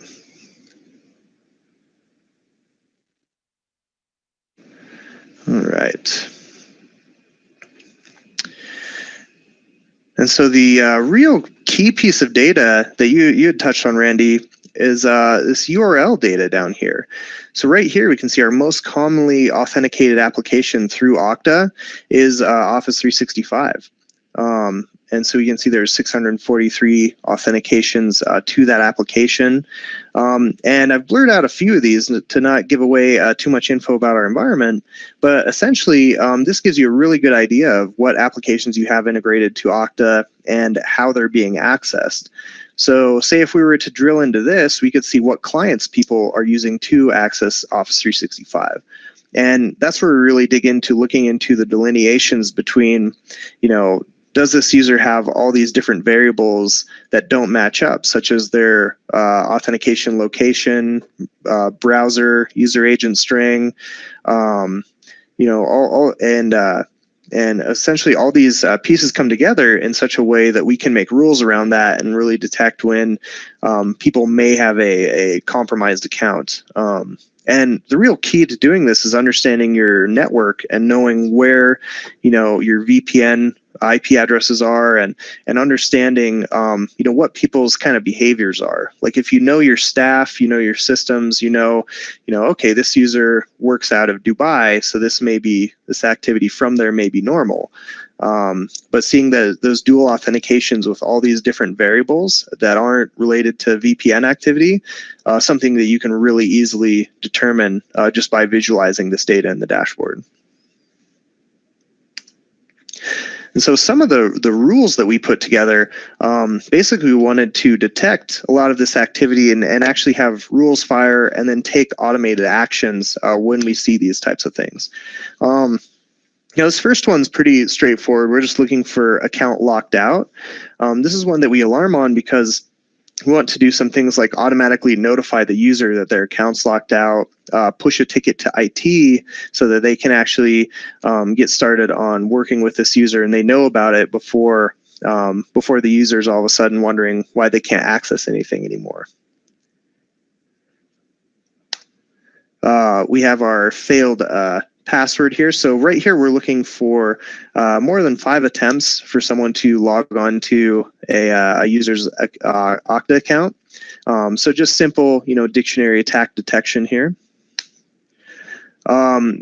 All right. And so the real key piece of data that you had touched on, Randy, is this URL data down here. So right here, we can see our most commonly authenticated application through Okta is Office 365. And so you can see there's 643 authentications to that application. And I've blurred out a few of these to not give away too much info about our environment. But essentially, this gives you a really good idea of what applications you have integrated to Okta and how they're being accessed. So say if we were to drill into this, we could see what clients people are using to access Office 365. And that's where we really dig into looking into the delineations between, does this user have all these different variables that don't match up, such as their authentication location, browser, user agent string, and essentially all these pieces come together in such a way that we can make rules around that and really detect when people may have a compromised account. And the real key to doing this is understanding your network and knowing where, your VPN IP addresses are and understanding, what people's kind of behaviors are. Like if you know your staff, your systems, okay, this user works out of Dubai, so this activity from there may be normal. But seeing those dual authentications with all these different variables that aren't related to VPN activity, something that you can really easily determine just by visualizing this data in the dashboard. And so some of the rules that we put together, basically we wanted to detect a lot of this activity and actually have rules fire and then take automated actions when we see these types of things. This first one's pretty straightforward. We're just looking for account locked out. This is one that we alarm on because we want to do some things like automatically notify the user that their account's locked out, push a ticket to IT so that they can actually get started on working with this user and they know about it before the user's all of a sudden wondering why they can't access anything anymore. We have our failed password here. So right here, we're looking for more than 5 attempts for someone to log on to a user's Okta account. So just simple, dictionary attack detection here.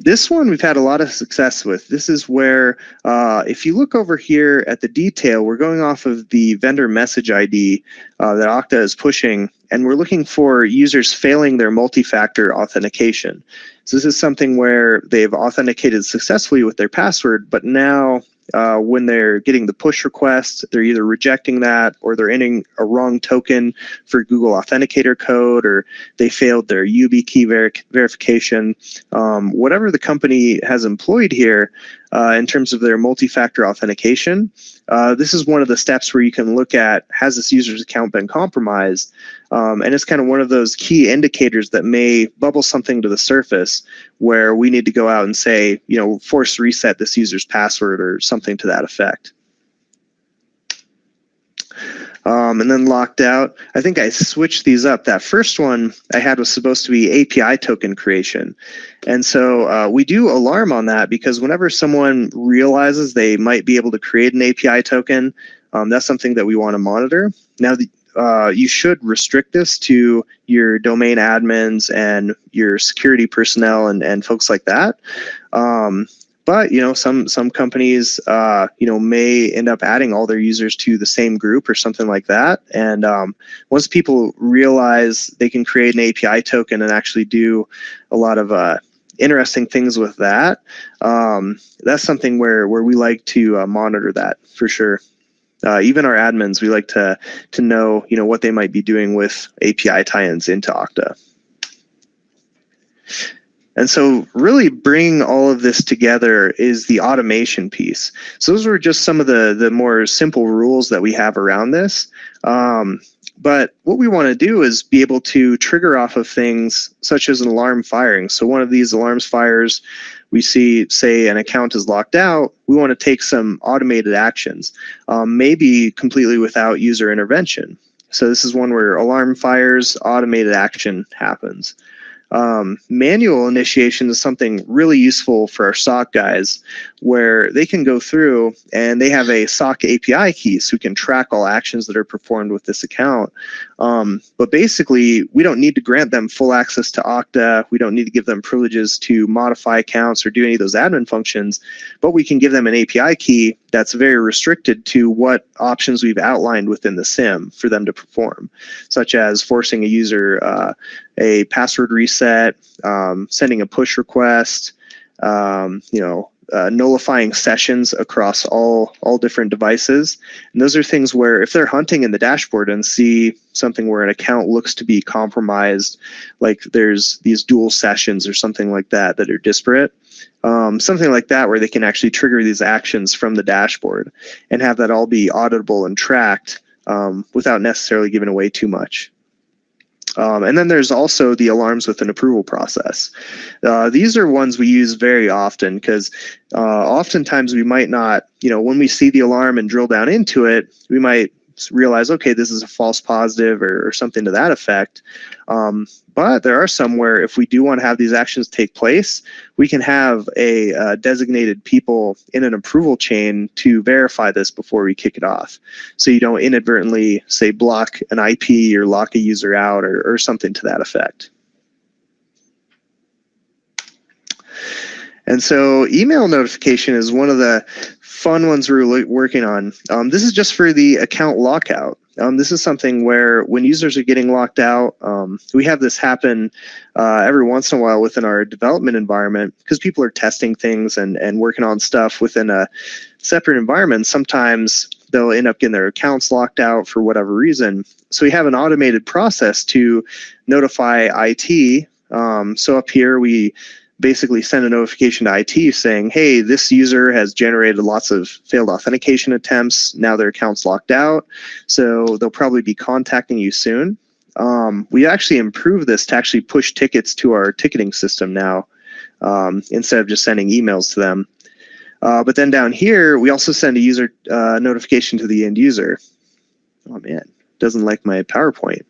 This one we've had a lot of success with. This is where, if you look over here at the detail, we're going off of the vendor message ID that Okta is pushing, and we're looking for users failing their multi-factor authentication. So this is something where they've authenticated successfully with their password, but now when they're getting the push request, they're either rejecting that or they're entering a wrong token for Google Authenticator code, or they failed their YubiKey verification. Whatever the company has employed here in terms of their multi-factor authentication, this is one of the steps where you can look at, has this user's account been compromised? And it's kind of one of those key indicators that may bubble something to the surface where we need to go out and say, force reset this user's password or something to that effect. And then locked out. I think I switched these up. That first one I had was supposed to be API token creation. And so we do alarm on that because whenever someone realizes they might be able to create an API token, that's something that we want to monitor. Now, you should restrict this to your domain admins and your security personnel and folks like that. But some companies may end up adding all their users to the same group or something like that. And once people realize they can create an API token and actually do a lot of interesting things with that, that's something where we like to monitor that for sure. Even our admins, we like to know what they might be doing with API tie-ins into Okta. And so really bringing all of this together is the automation piece. So those were just some of the more simple rules that we have around this. But what we want to do is be able to trigger off of things such as an alarm firing. So one of these alarms fires we see, say, an account is locked out, we want to take some automated actions, maybe completely without user intervention. So this is one where alarm fires, automated action happens. Manual initiation is something really useful for our SOC guys, where they can go through and they have a SOC API key, so we can track all actions that are performed with this account. But basically, we don't need to grant them full access to Okta. We don't need to give them privileges to modify accounts or do any of those admin functions, but we can give them an API key that's very restricted to what options we've outlined within the SIEM for them to perform, such as forcing a user a password reset, sending a push request, nullifying sessions across all different devices. And those are things where if they're hunting in the dashboard and see something where an account looks to be compromised, like there's these dual sessions or something like that that are disparate, something like that where they can actually trigger these actions from the dashboard and have that all be auditable and tracked without necessarily giving away too much. And then there's also the alarms with an approval process. These are ones we use very often because oftentimes we might not, when we see the alarm and drill down into it, we might realize, okay, this is a false positive or something to that effect. But there are some where if we do want to have these actions take place, we can have a designated people in an approval chain to verify this before we kick it off. So you don't inadvertently, say, block an IP or lock a user out or something to that effect. And so email notification is one of the fun ones we're working on. This is just for the account lockout. This is something where when users are getting locked out, we have this happen every once in a while within our development environment because people are testing things and working on stuff within a separate environment. Sometimes they'll end up getting their accounts locked out for whatever reason. So we have an automated process to notify IT. So up here, we basically send a notification to IT saying, hey, this user has generated lots of failed authentication attempts. Now their account's locked out. So they'll probably be contacting you soon. We actually improved this to actually push tickets to our ticketing system now instead of just sending emails to them. But then down here, we also send a user notification to the end user. Oh man, doesn't like my PowerPoint.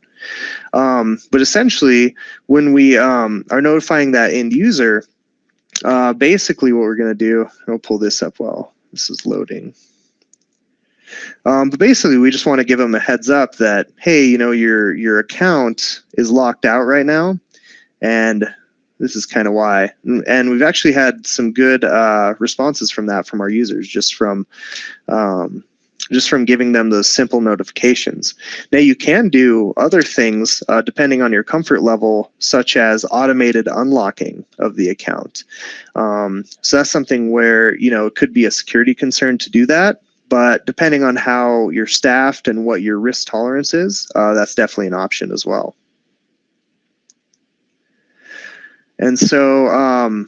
But essentially, when we are notifying that end user, basically what we're going to do, I'll pull this up while this is loading. But basically, we just want to give them a heads up that, hey, your account is locked out right now, and this is kind of why. And we've actually had some good responses from that from our users, just from giving them those simple notifications. Now you can do other things depending on your comfort level, such as automated unlocking of the account. So that's something where, it could be a security concern to do that, but depending on how you're staffed and what your risk tolerance is, that's definitely an option as well. And so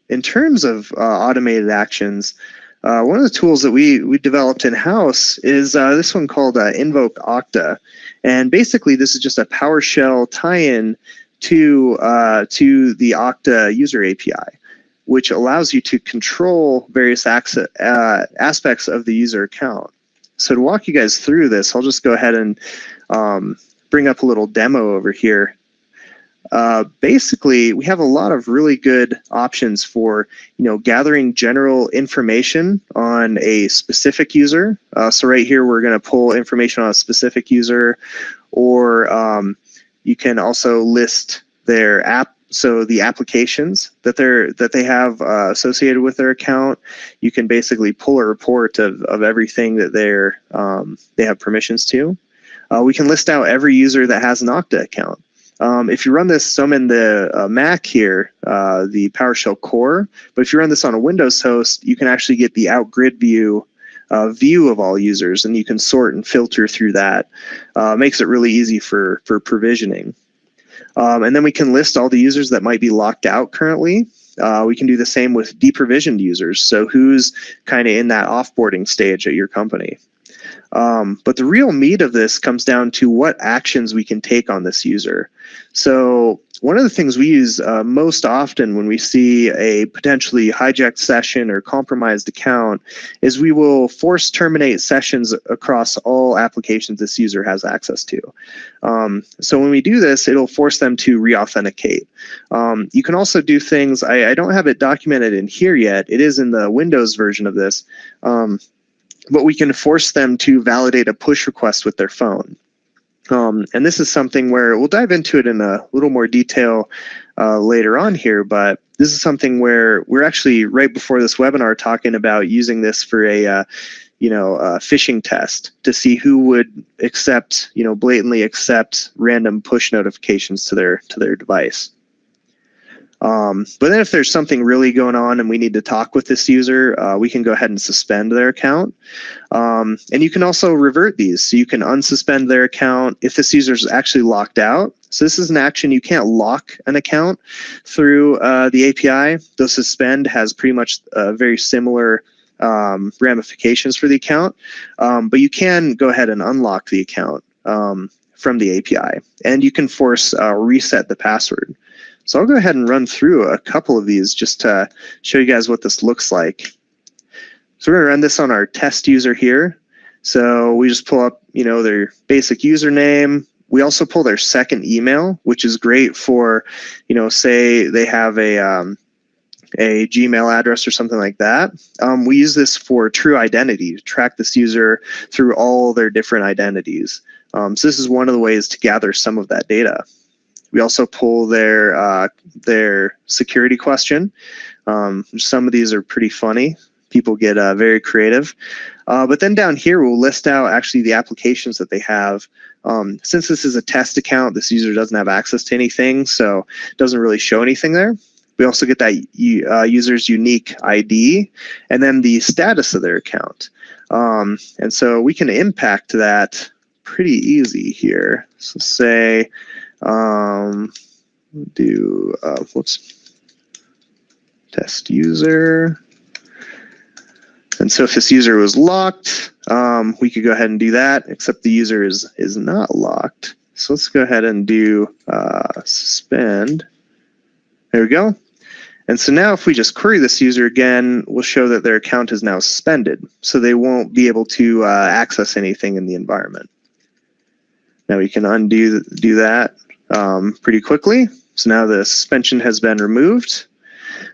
in terms of automated actions, one of the tools that we developed in-house is this one called Invoke-Okta. And basically, this is just a PowerShell tie-in to the Okta user API, which allows you to control various aspects of the user account. So to walk you guys through this, I'll just go ahead and bring up a little demo over here. Basically, we have a lot of really good options for, gathering general information on a specific user. So right here, we're going to pull information on a specific user, or you can also list their app. So the applications that they have associated with their account. You can basically pull a report of everything that they have permissions to. We can list out every user that has an Okta account. If you run this, so I'm in the Mac here, the PowerShell core, but if you run this on a Windows host, you can actually get the out-grid view of all users, and you can sort and filter through that. Makes it really easy for provisioning. And then we can list all the users that might be locked out currently. We can do the same with deprovisioned users, so who's kind of in that offboarding stage at your company. But the real meat of this comes down to what actions we can take on this user. So one of the things we use most often when we see a potentially hijacked session or compromised account is we will force terminate sessions across all applications this user has access to. So when we do this, it'll force them to re-authenticate. You can also do things, I don't have it documented in here yet, it is in the Windows version of this, but we can force them to validate a push request with their phone. And this is something where we'll dive into it in a little more detail later on here, but this is something where we're actually right before this webinar talking about using this for a phishing test to see who would accept, blatantly accept random push notifications to their device. But then if there's something really going on and we need to talk with this user, we can go ahead and suspend their account. And you can also revert these. So you can unsuspend their account if this user is actually locked out. So this is an action. You can't lock an account through the API. Though suspend has pretty much very similar ramifications for the account. But you can go ahead and unlock the account from the API. And you can force reset the password. So I'll go ahead and run through a couple of these just to show you guys what this looks like. So we're going to run this on our test user here. So we just pull up, their basic username. We also pull their second email, which is great for, say they have a Gmail address or something like that. We use this for true identity to track this user through all their different identities. So this is one of the ways to gather some of that data. We also pull their security question. Some of these are pretty funny. People get very creative. But then down here, we'll list out actually the applications that they have. Since this is a test account, this user doesn't have access to anything, so it doesn't really show anything there. We also get that user's unique ID and then the status of their account. And so we can impact that pretty easy here. So say, test user. And so if this user was locked, we could go ahead and do that, except the user is not locked. So let's go ahead and do suspend. There we go. And so now if we just query this user again, we'll show that their account is now suspended. So they won't be able to access anything in the environment. Now we can undo that pretty quickly. So now the suspension has been removed.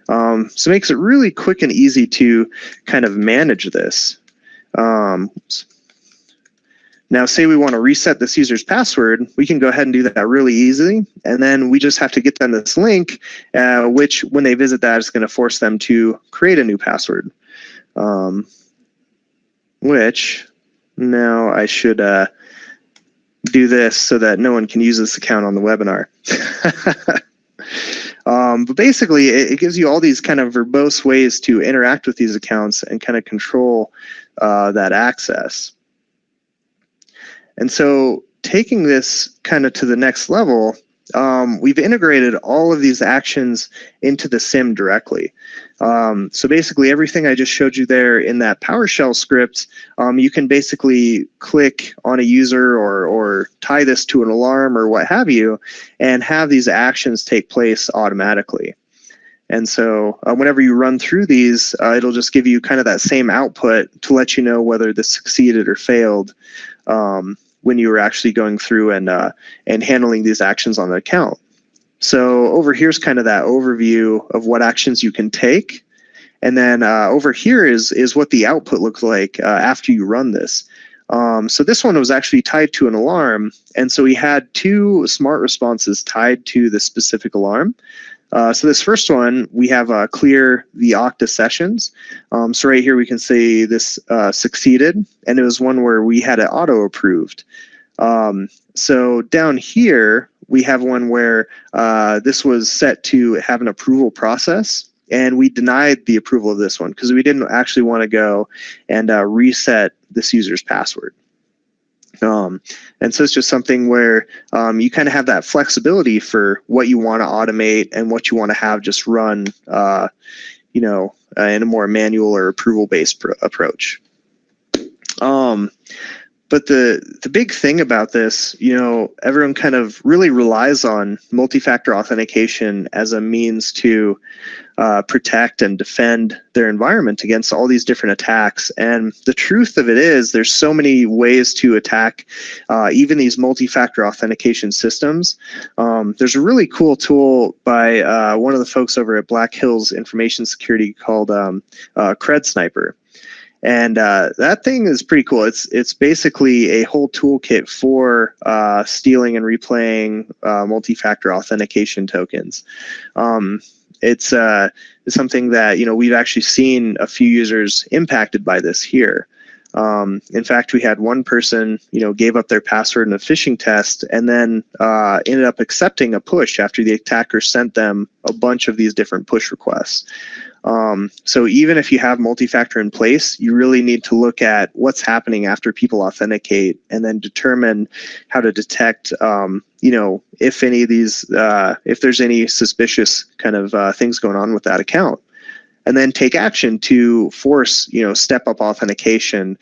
So it makes it really quick and easy to kind of manage this. Now say we want to reset this user's password, we can go ahead and do that really easily. And then we just have to get them this link, which when they visit that is going to force them to create a new password. Which now I should do this so that no one can use this account on the webinar. But basically, it gives you all these kind of verbose ways to interact with these accounts and kind of control that access. And so taking this kind of to the next level, we've integrated all of these actions into the SIEM directly. So basically everything I just showed you there in that PowerShell script, you can basically click on a user or tie this to an alarm or what have you, and have these actions take place automatically. And so whenever you run through these, it'll just give you kind of that same output to let you know whether this succeeded or failed when you were actually going through and handling these actions on the account. So over here's kind of that overview of what actions you can take. And then over here is what the output looks like after you run this. So this one was actually tied to an alarm. And so we had two smart responses tied to the specific alarm. So this first one, we have clear the Okta sessions. So right here we can say this succeeded, and it was one where we had it auto approved. So down here, we have one where this was set to have an approval process, and we denied the approval of this one because we didn't actually want to go and reset this user's password. And so it's just something where you kind of have that flexibility for what you want to automate and what you want to have just run, in a more manual or approval-based approach. But the big thing about this, everyone kind of really relies on multi-factor authentication as a means to protect and defend their environment against all these different attacks. And the truth of it is there's so many ways to attack even these multi-factor authentication systems. There's a really cool tool by one of the folks over at Black Hills Information Security called Cred Sniper. And that thing is pretty cool. It's basically a whole toolkit for stealing and replaying multi-factor authentication tokens. It's something that we've actually seen a few users impacted by this here. In fact, we had one person gave up their password in a phishing test and then ended up accepting a push after the attacker sent them a bunch of these different push requests. So even if you have multi-factor in place, you really need to look at what's happening after people authenticate and then determine how to detect, if any of these, if there's any suspicious kind of things going on with that account. And then take action to force, step-up authentication,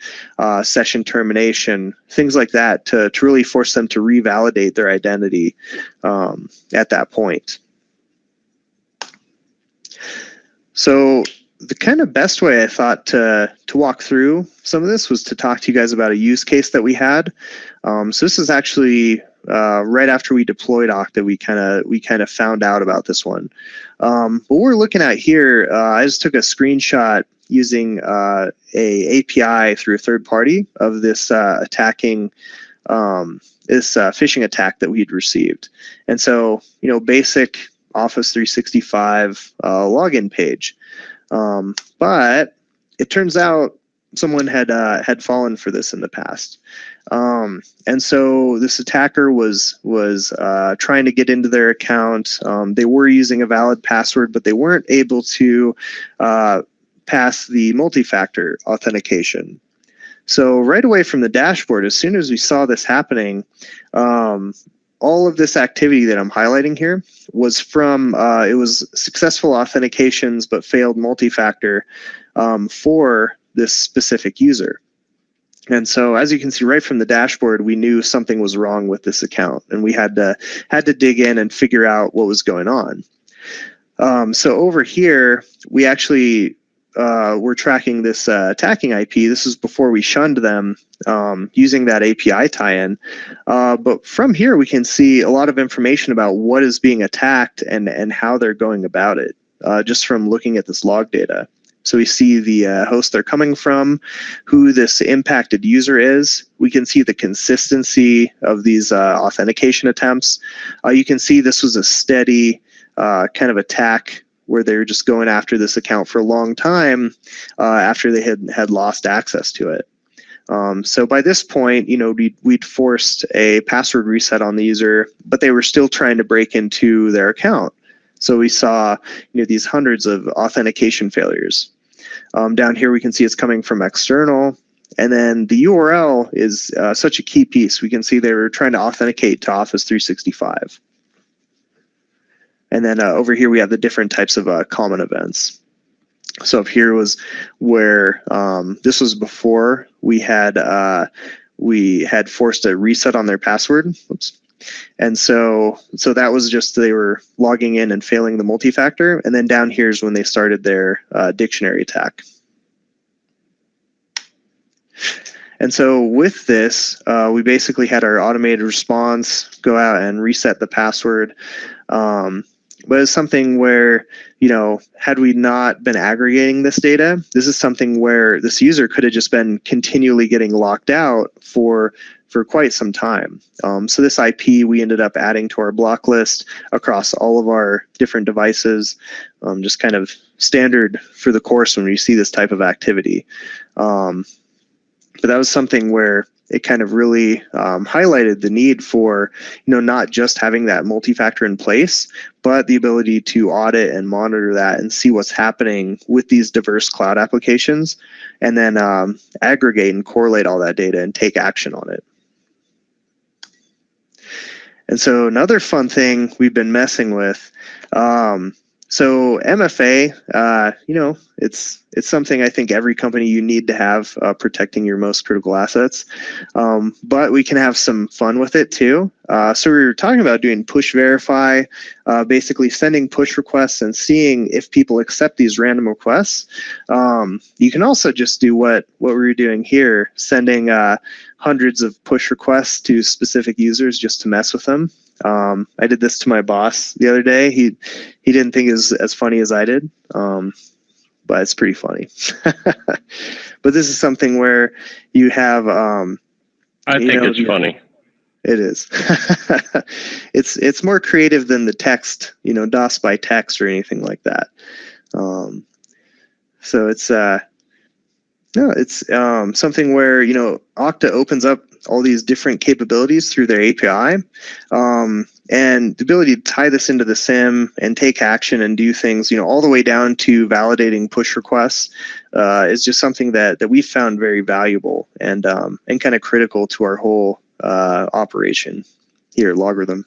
session termination, things like that to really force them to revalidate their identity at that point. So the kind of best way I thought to walk through some of this was to talk to you guys about a use case that we had. So this is actually right after we deployed Okta, we kind of found out about this one. What we're looking at here, I just took a screenshot using a API through a third party of this attacking this phishing attack that we'd received. And so basic Office 365 login page. But it turns out someone had fallen for this in the past. And so this attacker was trying to get into their account. They were using a valid password, but they weren't able to pass the multi-factor authentication. So right away from the dashboard, as soon as we saw this happening, all of this activity that I'm highlighting here was from, it was successful authentications but failed multi-factor for this specific user. And so as you can see right from the dashboard, we knew something was wrong with this account and we had to dig in and figure out what was going on. So over here, we actually were tracking this attacking IP. This is before we shunned them using that API tie-in. But from here, we can see a lot of information about what is being attacked and how they're going about it, just from looking at this log data. So we see the host they're coming from, who this impacted user is. We can see the consistency of these authentication attempts. You can see this was a steady kind of attack where they were just going after this account for a long time after they had lost access to it. So by this point, we'd forced a password reset on the user, but they were still trying to break into their account. So we saw these hundreds of authentication failures. Down here, we can see it's coming from external. And then the URL is such a key piece. We can see they were trying to authenticate to Office 365. And then over here, we have the different types of common events. So up here was where this was before we had forced a reset on their password. Oops. And so that was just they were logging in and failing the multi-factor. And then down here is when they started their dictionary attack. And so with this, we basically had our automated response go out and reset the password. But it's something where, had we not been aggregating this data, this is something where this user could have just been continually getting locked out for quite some time. So this IP we ended up adding to our block list across all of our different devices, just kind of standard for the course when you see this type of activity. But that was something where it kind of really highlighted the need for, not just having that multi-factor in place, but the ability to audit and monitor that and see what's happening with these diverse cloud applications, and then aggregate and correlate all that data and take action on it. And so another fun thing we've been messing with, So MFA, it's something I think every company you need to have protecting your most critical assets. But we can have some fun with it too. So we were talking about doing push verify, basically sending push requests and seeing if people accept these random requests. You can also just do what we were doing here, sending hundreds of push requests to specific users just to mess with them. I did this to my boss the other day. He didn't think it was as funny as I did, but it's pretty funny. But this is something where you have. I think it's funny. It is. It's more creative than the text, DOS by text or anything like that. So it's something where Okta opens up all these different capabilities through their API, and the ability to tie this into the SIEM and take action and do things, all the way down to validating push requests, is just something that we found very valuable and kind of critical to our whole operation here at LogRhythm.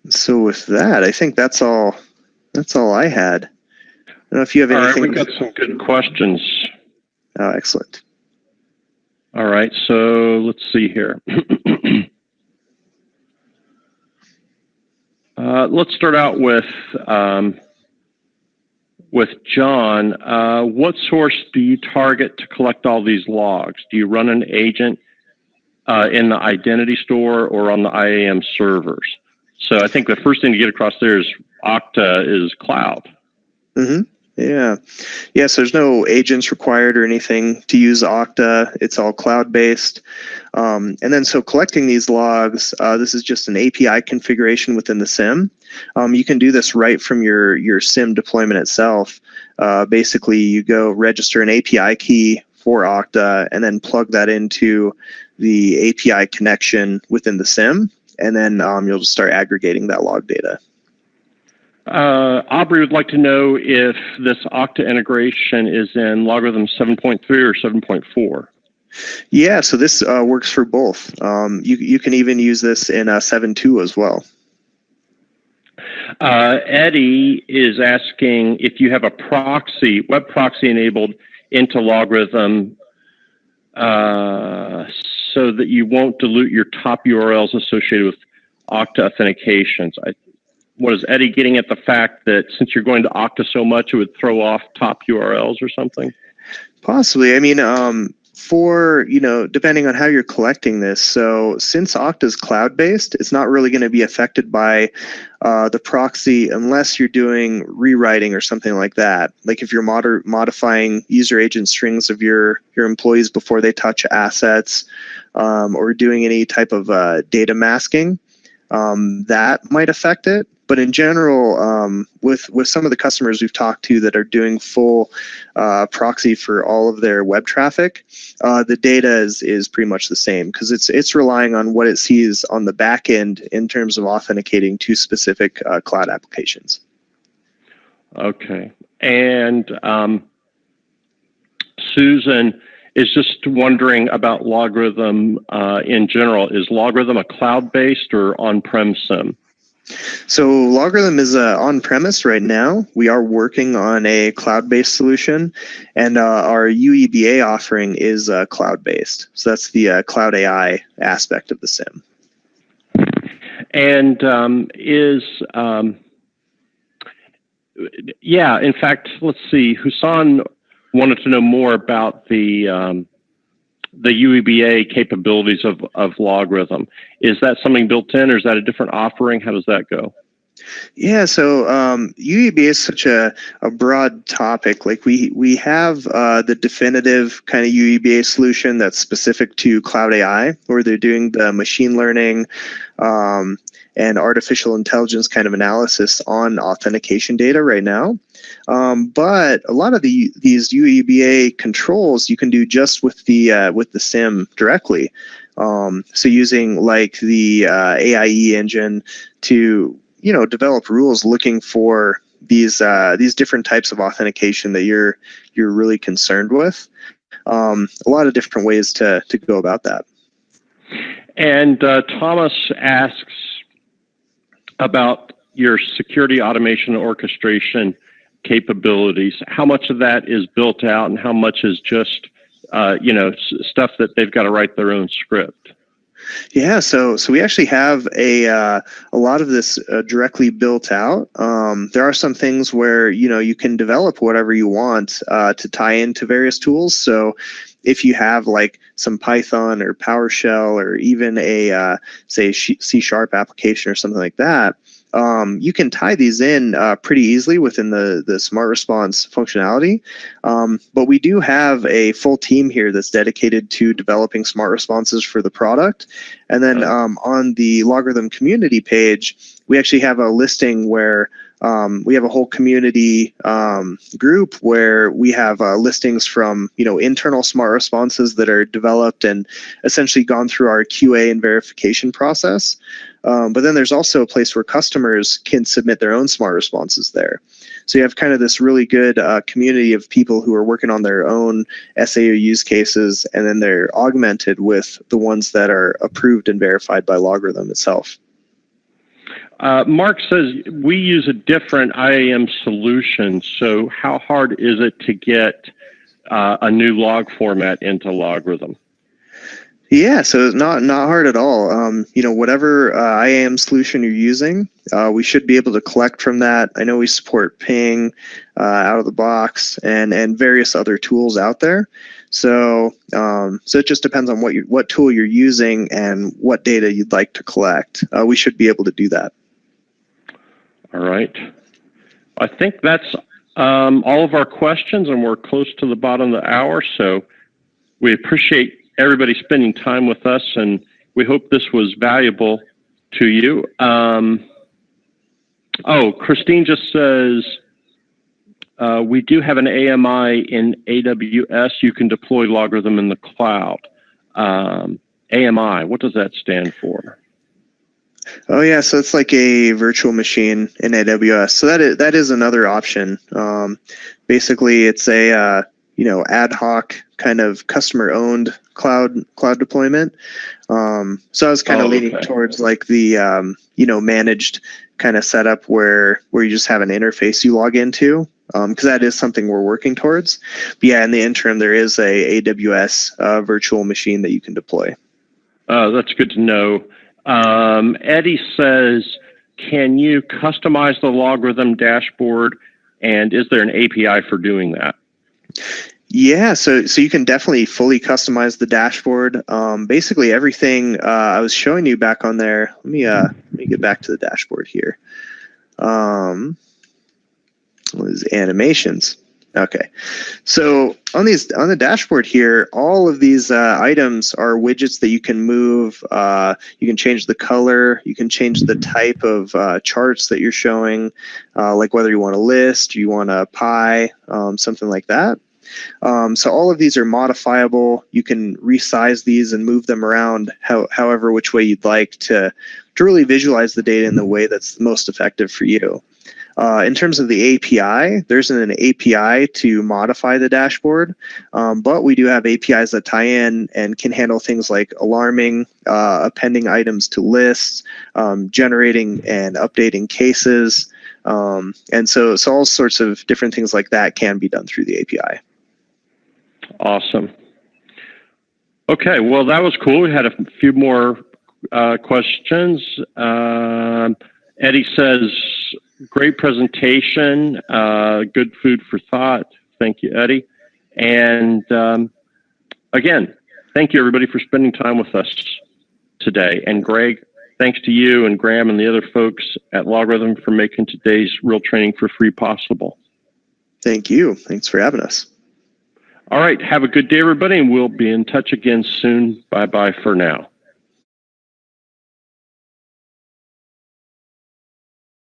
So with that, I think that's all I had. I don't know if you have anything. All right, we got some good questions. Oh, excellent. All right, so let's see here. Let's start out with John. What source do you target to collect all these logs? Do you run an agent in the identity store or on the IAM servers? So I think the first thing to get across there is Okta is cloud. Mm-hmm. Yeah. So there's no agents required or anything to use Okta. It's all cloud-based. And then so collecting these logs, this is just an API configuration within the SIEM. You can do this right from your SIEM deployment itself. Basically, you go register an API key for Okta and then plug that into the API connection within the SIEM. And then you'll just start aggregating that log data. Aubrey would like to know if this Okta integration is in LogRhythm 7.3 or 7.4. Yeah, so this works for both. You can even use this in 7.2 as well. Eddie is asking if you have a web proxy enabled into LogRhythm so that you won't dilute your top URLs associated with Okta authentications. What is Eddie getting at, the fact that since you're going to Okta so much, it would throw off top URLs or something? Possibly. I mean, for, depending on how you're collecting this. So since Okta is cloud-based, it's not really going to be affected by the proxy unless you're doing rewriting or something like that. Like if you're modifying user agent strings of your employees before they touch assets, or doing any type of data masking, that might affect it. But in general, with some of the customers we've talked to that are doing full proxy for all of their web traffic, the data is pretty much the same because it's relying on what it sees on the back end in terms of authenticating to specific cloud applications. Okay. And Susan is just wondering about LogRhythm in general. Is LogRhythm a cloud-based or on-prem SIEM? So LogRhythm is on-premise right now. We are working on a cloud-based solution, and our UEBA offering is cloud-based. So that's the cloud AI aspect of the SIEM. And in fact, let's see. Husan wanted to know more about the UEBA capabilities of LogRhythm. Is that something built in, or is that a different offering? How does that go? Yeah, so UEBA is such a broad topic. Like we have the definitive kind of UEBA solution that's specific to cloud AI, where they're doing the machine learning and artificial intelligence kind of analysis on authentication data right now. But a lot of these UEBA controls you can do just with the SIEM directly. So using like the AIE engine to develop rules looking for these different types of authentication that you're really concerned with. A lot of different ways to go about that. And Thomas asks, about your security automation and orchestration capabilities. How much of that is built out, and how much is just stuff that they've got to write their own script? Yeah, so we actually have a lot of this directly built out. There are some things where you can develop whatever you want to tie into various tools. So if you have like some Python or PowerShell or even a say C# application or something like that, you can tie these in pretty easily within the Smart Response functionality. But we do have a full team here that's dedicated to developing smart responses for the product. And then on the LogRhythm community page, we actually have a listing where we have a whole community group where we have listings from internal smart responses that are developed and essentially gone through our QA and verification process. But then there's also a place where customers can submit their own smart responses there. So you have kind of this really good community of people who are working on their own SAO use cases, and then they're augmented with the ones that are approved and verified by LogRhythm itself. Mark says we use a different IAM solution. So how hard is it to get a new log format into LogRhythm? Yeah, so it's not hard at all. Whatever IAM solution you're using, we should be able to collect from that. I know we support ping out of the box and various other tools out there. So it just depends on what tool you're using and what data you'd like to collect. We should be able to do that. All right. I think that's all of our questions, and we're close to the bottom of the hour. So we appreciate everybody spending time with us, and we hope this was valuable to you. Christine just says, we do have an AMI in AWS. You can deploy LogRhythm in the cloud. AMI, what does that stand for? Oh yeah, so it's like a virtual machine in AWS. So that is another option. Basically, it's a ad hoc kind of customer-owned cloud deployment. So I was kind of leaning towards like the managed kind of setup where you just have an interface you log into, because that is something we're working towards. But yeah, in the interim, there is a AWS virtual machine that you can deploy. That's good to know. Eddie says, can you customize the LogRhythm dashboard, and is there an API for doing that? Yeah, so you can definitely fully customize the dashboard. Basically everything I was showing you back on there. Let me get back to the dashboard here. What is animations? Okay, so on the dashboard here, all of these items are widgets that you can move. You can change the color. You can change the type of charts that you're showing, like whether you want a list, you want a pie, something like that. So all of these are modifiable. You can resize these and move them around however which way you'd like to really visualize the data in the way that's most effective for you. In terms of the API, there's an API to modify the dashboard, but we do have APIs that tie in and can handle things like alarming, appending items to lists, generating and updating cases, and so all sorts of different things like that can be done through the API. Awesome. Okay, well, that was cool. We had a few more questions. Eddie says, great presentation, good food for thought. Thank you, Eddie. And again, thank you, everybody, for spending time with us today. And Greg, thanks to you and Graham and the other folks at LogRhythm for making today's real training for free possible. Thank you. Thanks for having us. All right. Have a good day, everybody, and we'll be in touch again soon. Bye-bye for now.